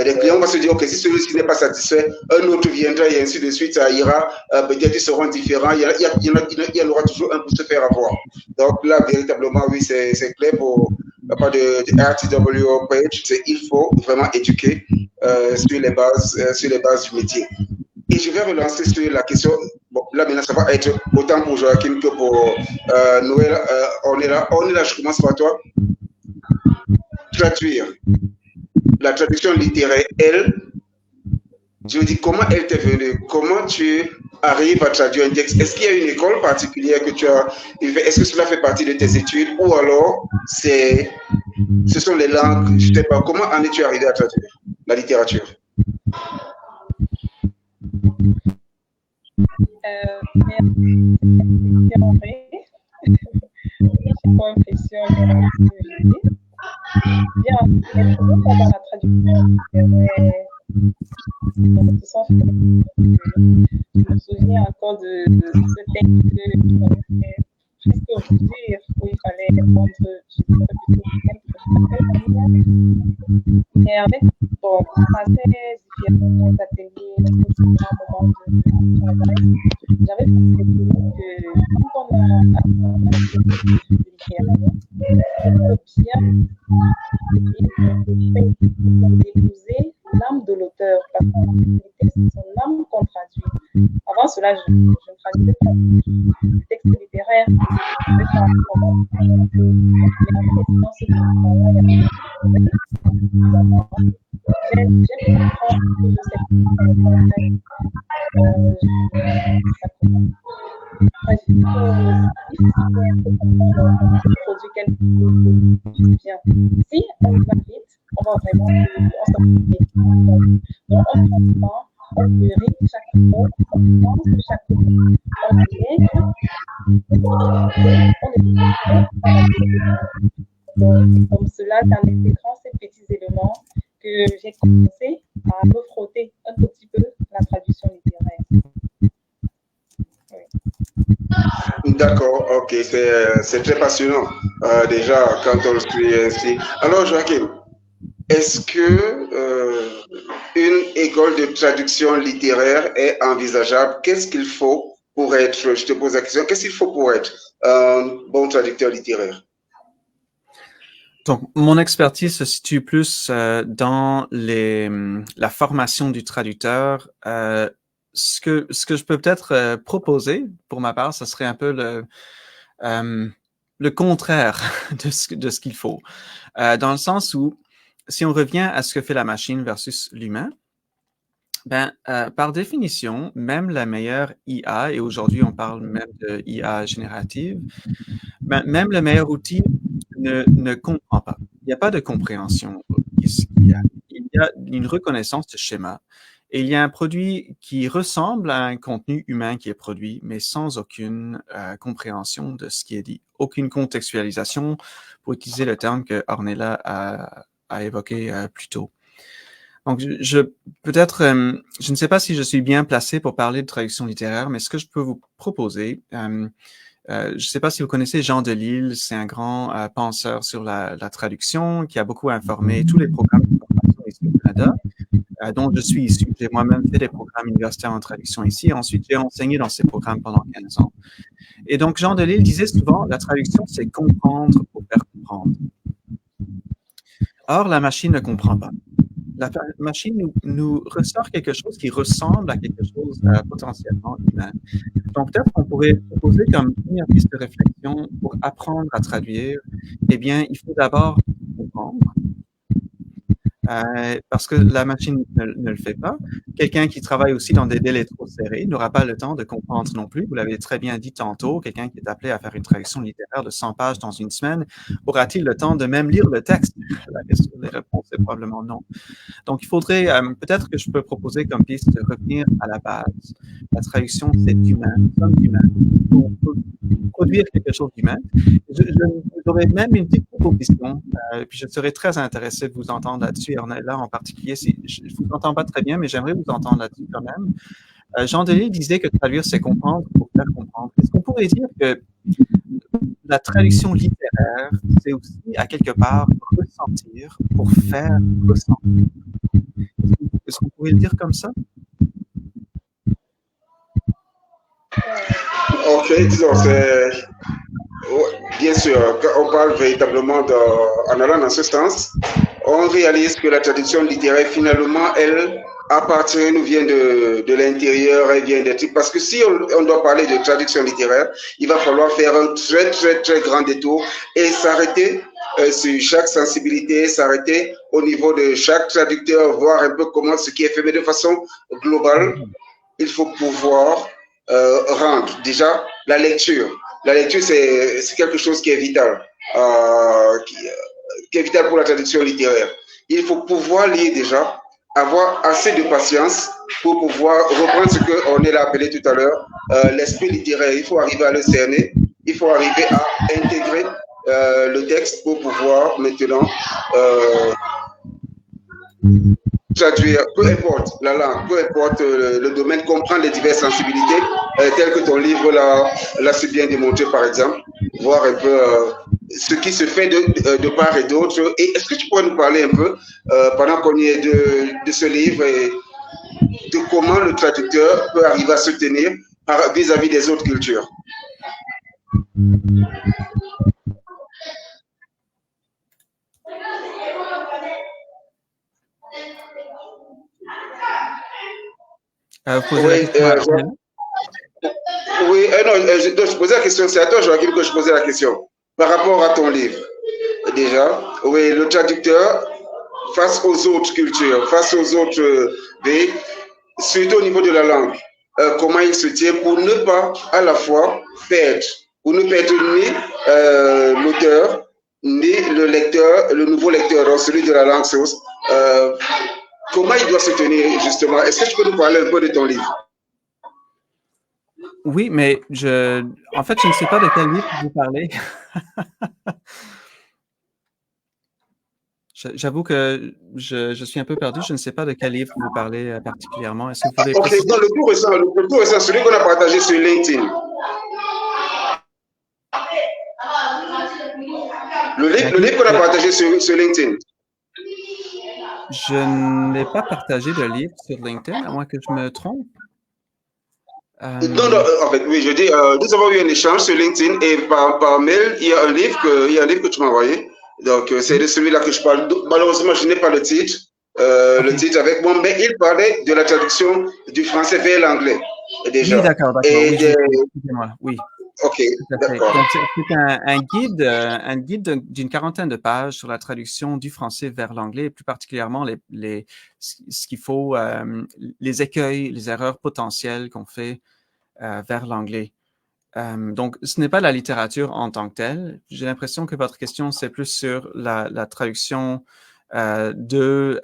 Les clients vont se dire, ok, si celui-ci n'est pas satisfait, un autre viendra et ainsi de suite, ça ira, peut-être ils seront différents, il y en aura toujours un pour se faire avoir. Donc là, véritablement, oui, c'est clair pour la part de RTW Page, il faut vraiment éduquer sur les bases du métier. Et je vais relancer sur la question, bon, là maintenant ça va être autant pour Joachim que pour Noël, on est là, je commence par toi. Traduire. La traduction littéraire, je dis comment elle t'est venue, comment tu arrives à traduire un texte. Est-ce qu'il y a une école particulière que tu as fait? Est-ce que cela fait partie de tes études ou alors ce sont les langues, je ne sais pas, comment en es-tu arrivé à traduire la littérature? Dans la traduction, je me souviens encore de ce texte presque aujourd'hui où il fallait répondre et avec bon, assez différents ateliers, différents moments de travail, j'avais pensé que quand on a d'épouser l'âme de l'auteur, parce que les textes sont l'âme qu'on traduit. Avant cela, je ne traduisais pas les textes littéraires, je ne faisais pas comment. J'ai pu comprendre que Produit quelque chose bien. Si on va vite, on va vraiment on s'en donc on prend temps, on vérifie chaque mot, on pense chaque mot, on intègre, on est donc, comme cela, c'est en intégrant ces petits éléments que j'ai commencé à me frotter un tout petit peu la traduction littéraire. Oui. D'accord, ok, c'est très passionnant déjà quand on le suit ainsi. Alors Joachim, est-ce que une école de traduction littéraire est envisageable? Qu'est-ce qu'il faut pour être, je te pose la question, qu'est-ce qu'il faut pour être un bon traducteur littéraire? Donc, mon expertise se situe plus dans la formation du traducteur. Ce que je peux peut-être proposer, pour ma part, ce serait un peu le contraire de ce qu'il faut. Dans le sens où, si on revient à ce que fait la machine versus l'humain, par définition, même la meilleure IA, et aujourd'hui on parle même de IA générative, même le meilleur outil ne comprend pas. Il n'y a pas de compréhension. Il y a une reconnaissance de schéma. Et il y a un produit qui ressemble à un contenu humain qui est produit, mais sans aucune compréhension de ce qui est dit. Aucune contextualisation, pour utiliser le terme que Ornella a évoqué plus tôt. Donc, peut-être, je ne sais pas si je suis bien placé pour parler de traduction littéraire, mais ce que je peux vous proposer, je ne sais pas si vous connaissez Jean Delisle, c'est un grand penseur sur la traduction qui a beaucoup informé tous les programmes de formation ici au Canada, dont je suis issu. J'ai moi-même fait des programmes universitaires en traduction ici, et ensuite j'ai enseigné dans ces programmes pendant 15 ans. Et donc, Jean Delisle disait souvent, la traduction, c'est comprendre pour faire comprendre. Or, la machine ne comprend pas. La machine nous ressort quelque chose qui ressemble à quelque chose potentiellement humain. Donc, peut-être qu'on pourrait proposer comme première piste de réflexion pour apprendre à traduire, eh bien, il faut d'abord comprendre. Parce que la machine ne le fait pas. Quelqu'un qui travaille aussi dans des délais trop serrés n'aura pas le temps de comprendre non plus. Vous l'avez très bien dit tantôt, quelqu'un qui est appelé à faire une traduction littéraire de 100 pages dans une semaine, aura-t-il le temps de même lire le texte? La question des réponses est probablement non. Donc, il faudrait, peut-être que je peux proposer comme piste de revenir à la base. La traduction, c'est humain, nous sommes humains. On peut produire quelque chose d'humain. J'aurais même une petite proposition, puis je serais très intéressé de vous entendre là-dessus. Là, en particulier, je ne vous entends pas très bien, mais j'aimerais vous entendre là-dessus quand même. Jean Delisle disait que traduire, c'est comprendre pour faire comprendre. Est-ce qu'on pourrait dire que la traduction littéraire, c'est aussi, à quelque part, ressentir pour faire ressentir? Est-ce qu'on pourrait le dire comme ça? Ok, disons, bien sûr, quand on parle véritablement en allant dans ce sens, on réalise que la traduction littéraire, finalement, elle appartient, nous vient de l'intérieur, elle vient des trucs. Parce que si on doit parler de traduction littéraire, il va falloir faire un très, très, très grand détour et s'arrêter sur chaque sensibilité, s'arrêter au niveau de chaque traducteur, voir un peu comment ce qui est fait, mais de façon globale, il faut pouvoir rendre déjà la lecture. La lecture, c'est quelque chose qui est vital, qui est vital pour la traduction littéraire. Il faut pouvoir lire déjà, avoir assez de patience pour pouvoir reprendre ce qu'on est là appelé tout à l'heure, l'esprit littéraire. Il faut arriver à le cerner, il faut arriver à intégrer le texte pour pouvoir maintenant traduire, peu importe la langue, peu importe le domaine, comprendre les diverses sensibilités, telles que ton livre l'a si bien démontré par exemple, voir un peu ce qui se fait de part et d'autre. Et est-ce que tu pourrais nous parler un peu, pendant qu'on y est, de ce livre et de comment le traducteur peut arriver à se tenir vis-à-vis des autres cultures? Vous posez la question oui, non, je posais la question, c'est à toi, Joachim, que je posais la question. Par rapport à ton livre, déjà, oui, le traducteur, face aux autres cultures, face aux autres pays, surtout au niveau de la langue, comment il se tient pour ne pas à la fois perdre, pour ne perdre ni l'auteur, ni le lecteur, le nouveau lecteur, donc celui de la langue source. Comment il doit se tenir justement? Est-ce que tu peux nous parler un peu de ton livre? Oui, mais en fait, je ne sais pas de quel livre vous parlez. J'avoue que je suis un peu perdu. Je ne sais pas de quel livre vous parlez particulièrement. Est-ce que vous pouvez préciser? Non, le tout récent, celui qu'on a partagé sur LinkedIn. Le livre qu'on a partagé sur LinkedIn. Je n'ai pas partagé de livre sur LinkedIn, à moins que je me trompe. Non, en fait, oui, je dis, nous avons eu un échange sur LinkedIn et par mail, il y a un livre que tu m'as envoyé. Donc, c'est de celui-là que je parle. Malheureusement, je n'ai pas le titre. Le titre avec moi, mais il parlait de la traduction du français vers l'anglais. Déjà. Oui, d'accord. Oui, excusez-moi. Oui. OK, d'accord. Donc, c'est un guide d'une quarantaine de pages sur la traduction du français vers l'anglais, et plus particulièrement ce qu'il faut, les écueils, les erreurs potentielles qu'on fait vers l'anglais. Donc, ce n'est pas la littérature en tant que telle. J'ai l'impression que votre question, c'est plus sur la traduction d'une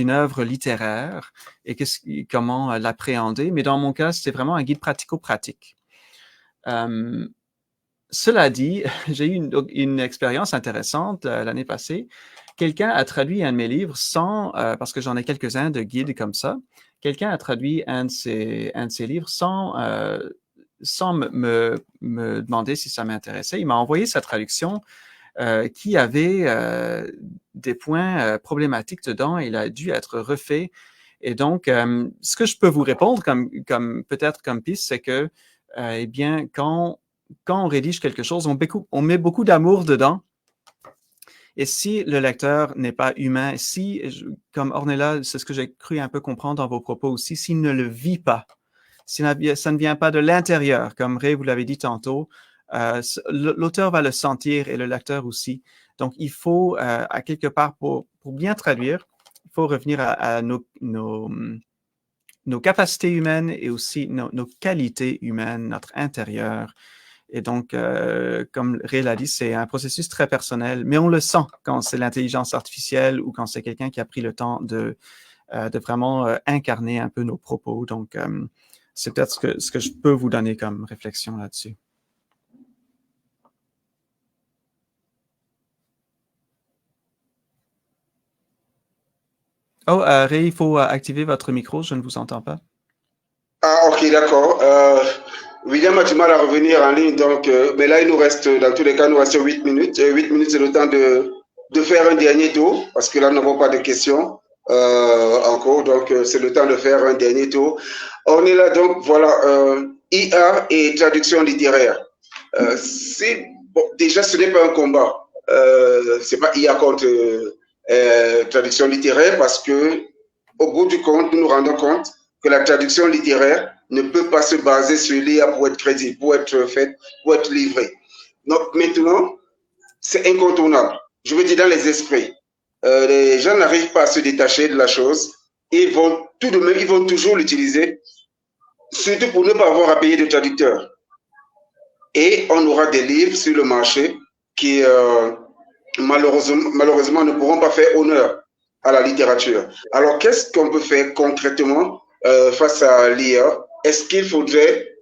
œuvre littéraire et comment l'appréhender. Mais dans mon cas, c'était vraiment un guide pratico-pratique. Cela dit, j'ai eu une expérience intéressante l'année passée. Quelqu'un a traduit un de mes livres parce que j'en ai quelques-uns de guides comme ça, quelqu'un a traduit un de ses livres sans me demander si ça m'intéressait. Il m'a envoyé sa traduction qui avait des points problématiques dedans. Il a dû être refait. Et donc, ce que je peux vous répondre peut-être comme piste, c'est que eh bien, quand on rédige quelque chose, on met beaucoup d'amour dedans. Et si le lecteur n'est pas humain, comme Ornella, c'est ce que j'ai cru un peu comprendre dans vos propos aussi, s'il ne le vit pas, si ça ne vient pas de l'intérieur, comme Ray vous l'avez dit tantôt, l'auteur va le sentir et le lecteur aussi. Donc, il faut, à quelque part, pour bien traduire, il faut revenir à nos capacités humaines et aussi nos qualités humaines, notre intérieur. Et donc, comme Ray l'a dit, c'est un processus très personnel, mais on le sent quand c'est l'intelligence artificielle ou quand c'est quelqu'un qui a pris le temps de vraiment incarner un peu nos propos. Donc, c'est peut-être ce que je peux vous donner comme réflexion là-dessus. Oh, Ray, il faut activer votre micro, je ne vous entends pas. Ah, ok, d'accord. William a du mal à revenir en ligne, donc, mais là, il nous reste, dans tous les cas, il nous reste 8 minutes. 8 minutes, c'est le temps de faire un dernier tour, parce que là, nous n'avons pas de questions encore, donc c'est le temps de faire un dernier tour. On est là, donc, voilà, IA et traduction littéraire. Bon, déjà, ce n'est pas un combat. C'est pas IA contre traduction littéraire, parce que, au bout du compte, nous nous rendons compte que la traduction littéraire ne peut pas se baser sur l'IA pour être crédible, pour être faite, pour être livrée. Donc maintenant, c'est incontournable. Je veux dire, dans les esprits, les gens n'arrivent pas à se détacher de la chose. Ils vont tout de même, ils vont toujours l'utiliser, surtout pour ne pas avoir à payer de traducteur. Et on aura des livres sur le marché qui, malheureusement, ne pourront pas faire honneur à la littérature. Alors, qu'est-ce qu'on peut faire concrètement face à l'IA? Est-ce qu'il faudrait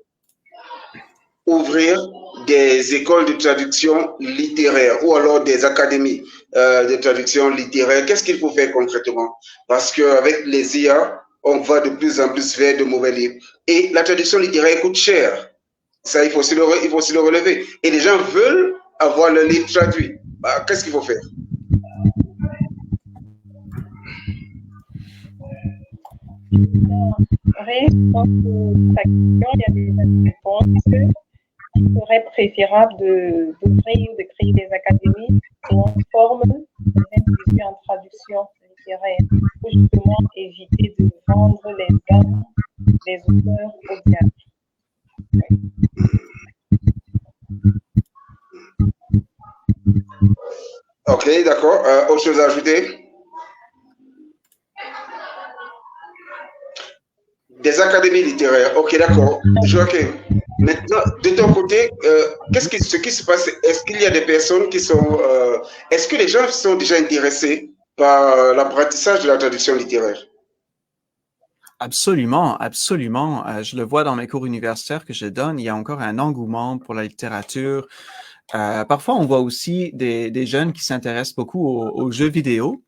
ouvrir des écoles de traduction littéraire ou alors des académies de traduction littéraire? Qu'est-ce qu'il faut faire concrètement? Parce qu'avec les IA, on va de plus en plus vers de mauvais livres. Et la traduction littéraire coûte cher. Ça, il faut aussi le relever. Et les gens veulent avoir le livre traduit. Bah, qu'est-ce qu'il faut faire? Je pense que ta question, il y a des réponses. Il serait préférable d'ouvrir, de créer des académies et on forme des individus en traduction littéraire pour justement éviter de vendre les âmes des auteurs au diable. Ok, d'accord. Autre chose à ajouter? Des académies littéraires. Ok, d'accord. Joachim, maintenant, de ton côté, ce qui se passe? Est-ce qu'il y a des personnes qui sont... est-ce que les gens sont déjà intéressés par l'apprentissage de la traduction littéraire? Absolument, absolument. Je le vois dans mes cours universitaires que je donne, il y a encore un engouement pour la littérature. Parfois, on voit aussi des jeunes qui s'intéressent beaucoup aux jeux vidéo,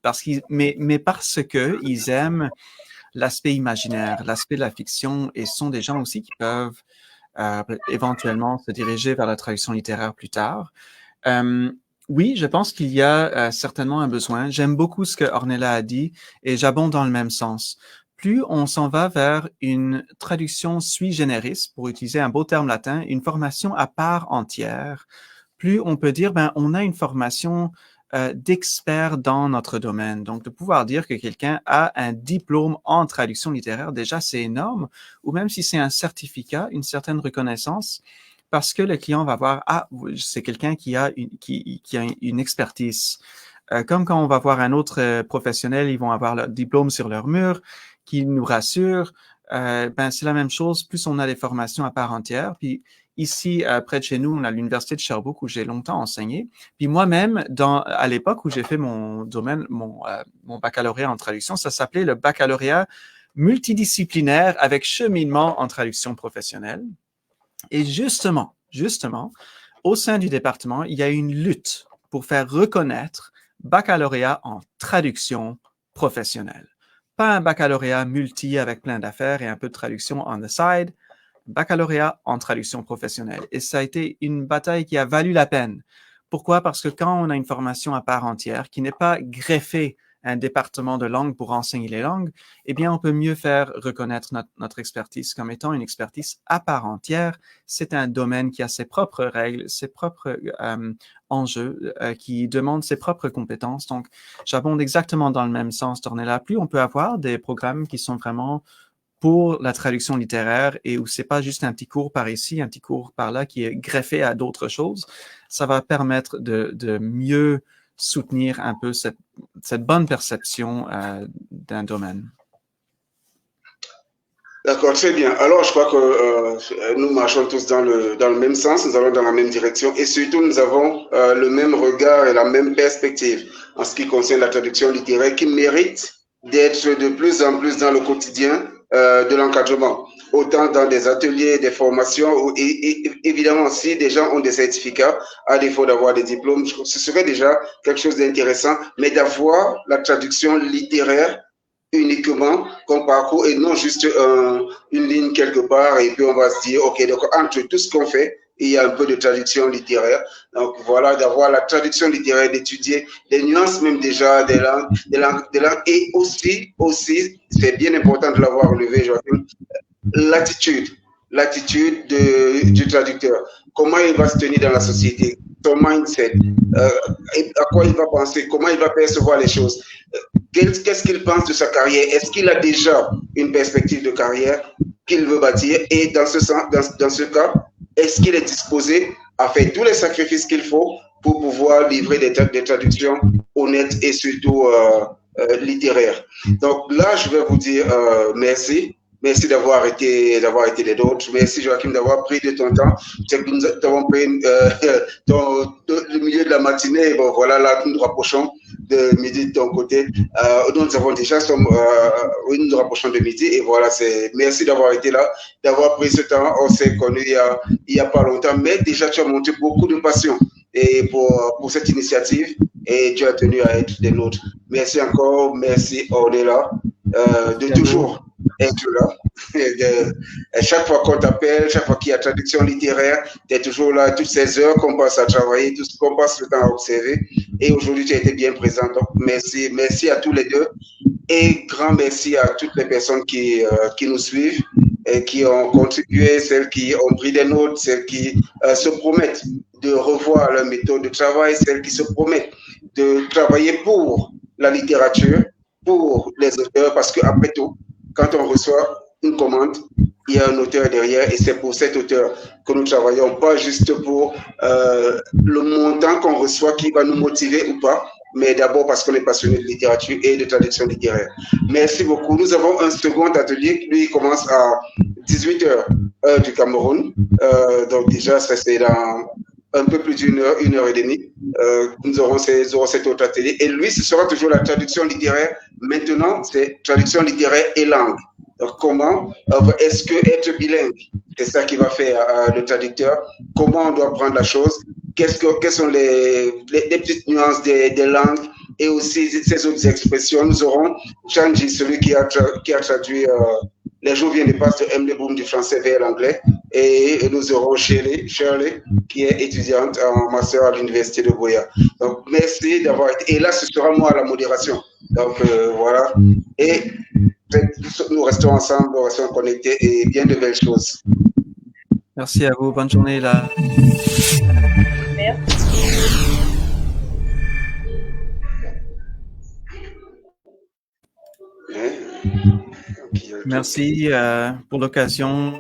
mais parce qu'ils aiment l'aspect imaginaire, l'aspect de la fiction, et sont des gens aussi qui peuvent éventuellement se diriger vers la traduction littéraire plus tard. Oui, je pense qu'il y a certainement un besoin. J'aime beaucoup ce que Ornella a dit et j'abonde dans le même sens. Plus on s'en va vers une traduction sui generis, pour utiliser un beau terme latin, une formation à part entière, plus on peut dire, on a une formation d'expert dans notre domaine. Donc, de pouvoir dire que quelqu'un a un diplôme en traduction littéraire, déjà, c'est énorme, ou même si c'est un certificat, une certaine reconnaissance, parce que le client va voir, c'est quelqu'un qui a une expertise. Comme quand on va voir un autre professionnel, ils vont avoir leur diplôme sur leur mur, qui nous rassure. C'est la même chose, plus on a des formations à part entière. Puis ici, près de chez nous, on a l'université de Sherbrooke où j'ai longtemps enseigné. Puis moi-même, à l'époque où j'ai fait mon baccalauréat en traduction, ça s'appelait le baccalauréat multidisciplinaire avec cheminement en traduction professionnelle. Et justement, au sein du département, il y a une lutte pour faire reconnaître baccalauréat en traduction professionnelle. Pas un baccalauréat multi avec plein d'affaires et un peu de traduction on the side, baccalauréat en traduction professionnelle. Et ça a été une bataille qui a valu la peine. Pourquoi? Parce que quand on a une formation à part entière qui n'est pas greffée à un département de langue pour enseigner les langues, eh bien, on peut mieux faire reconnaître notre expertise comme étant une expertise à part entière. C'est un domaine qui a ses propres règles, ses propres enjeux, qui demandent ses propres compétences. Donc, j'abonde exactement dans le même sens, Ornella. Plus on peut avoir des programmes qui sont vraiment pour la traduction littéraire et où c'est pas juste un petit cours par ici, un petit cours par là qui est greffé à d'autres choses, ça va permettre de mieux soutenir un peu cette bonne perception d'un domaine. D'accord, très bien. Alors, je crois que nous marchons tous dans le même sens, nous allons dans la même direction et surtout, nous avons le même regard et la même perspective en ce qui concerne la traduction littéraire qui mérite d'être de plus en plus dans le quotidien de l'encadrement, autant dans des ateliers, des formations, et évidemment, si des gens ont des certificats, à défaut d'avoir des diplômes, ce serait déjà quelque chose d'intéressant, mais d'avoir la traduction littéraire uniquement comme parcours et non juste une ligne quelque part et puis on va se dire, ok, donc entre tout ce qu'on fait, il y a un peu de traduction littéraire. Donc voilà, d'avoir la traduction littéraire, d'étudier les nuances même déjà des langues et aussi, c'est bien important de l'avoir relevé, Joachim, l'attitude du traducteur. Comment il va se tenir dans la société, son mindset, à quoi il va penser, comment il va percevoir les choses. Qu'est-ce qu'il pense de sa carrière? Est-ce qu'il a déjà une perspective de carrière qu'il veut bâtir? Et dans ce cas, est-ce qu'il est disposé à faire tous les sacrifices qu'il faut pour pouvoir livrer des traductions honnêtes et surtout littéraires? Donc là, je vais vous dire merci. Merci d'avoir été les nôtres. Merci Joachim d'avoir pris de ton temps. C'est que nous avons pris le milieu de la matinée. Bon, voilà, là, nous nous rapprochons de midi de ton côté. Nous avons déjà, nous nous rapprochons de midi. Et voilà, merci d'avoir été là, d'avoir pris ce temps. On s'est connus il y a pas longtemps, mais déjà, tu as montré beaucoup de passion et pour cette initiative et tu as tenu à être des nôtres. Merci encore. Merci Ornella de toujours être là. Chaque fois qu'on t'appelle, chaque fois qu'il y a traduction littéraire, tu es toujours là, toutes ces heures qu'on passe à travailler, tout ce qu'on passe le temps à observer. Et aujourd'hui, tu as été bien présent. Donc, merci à tous les deux. Et grand merci à toutes les personnes qui nous suivent et qui ont contribué, celles qui ont pris des notes, celles qui se promettent de revoir leur méthode de travail, celles qui se promettent de travailler pour la littérature, pour les auteurs, parce qu'après tout, quand on reçoit une commande, il y a un auteur derrière et c'est pour cet auteur que nous travaillons, pas juste pour le montant qu'on reçoit qui va nous motiver ou pas, mais d'abord parce qu'on est passionné de littérature et de traduction littéraire. Merci beaucoup. Nous avons un second atelier, lui, il commence à 18h, heure du Cameroun. Donc déjà, ça c'est dans un peu plus d'une heure et demie. Nous aurons cet autre atelier. Et lui, ce sera toujours la traduction littéraire. Maintenant, c'est traduction littéraire et langue. Donc, comment est-ce que être bilingue, c'est ça qui va faire le traducteur? Comment on doit prendre la chose? Quelles sont les petites nuances des langues et aussi ces autres expressions? Nous aurons Chanji, celui qui a traduit Les jours viennent de passer de M. Boom du français vers l'anglais. Et nous aurons Shirley, qui est étudiante en master à l'université de Goya. Donc, merci d'avoir été. Et là, ce sera moi à la modération. Donc, voilà. Et nous restons ensemble, nous restons connectés et bien de belles choses. Merci à vous. Bonne journée là. Merci pour l'occasion.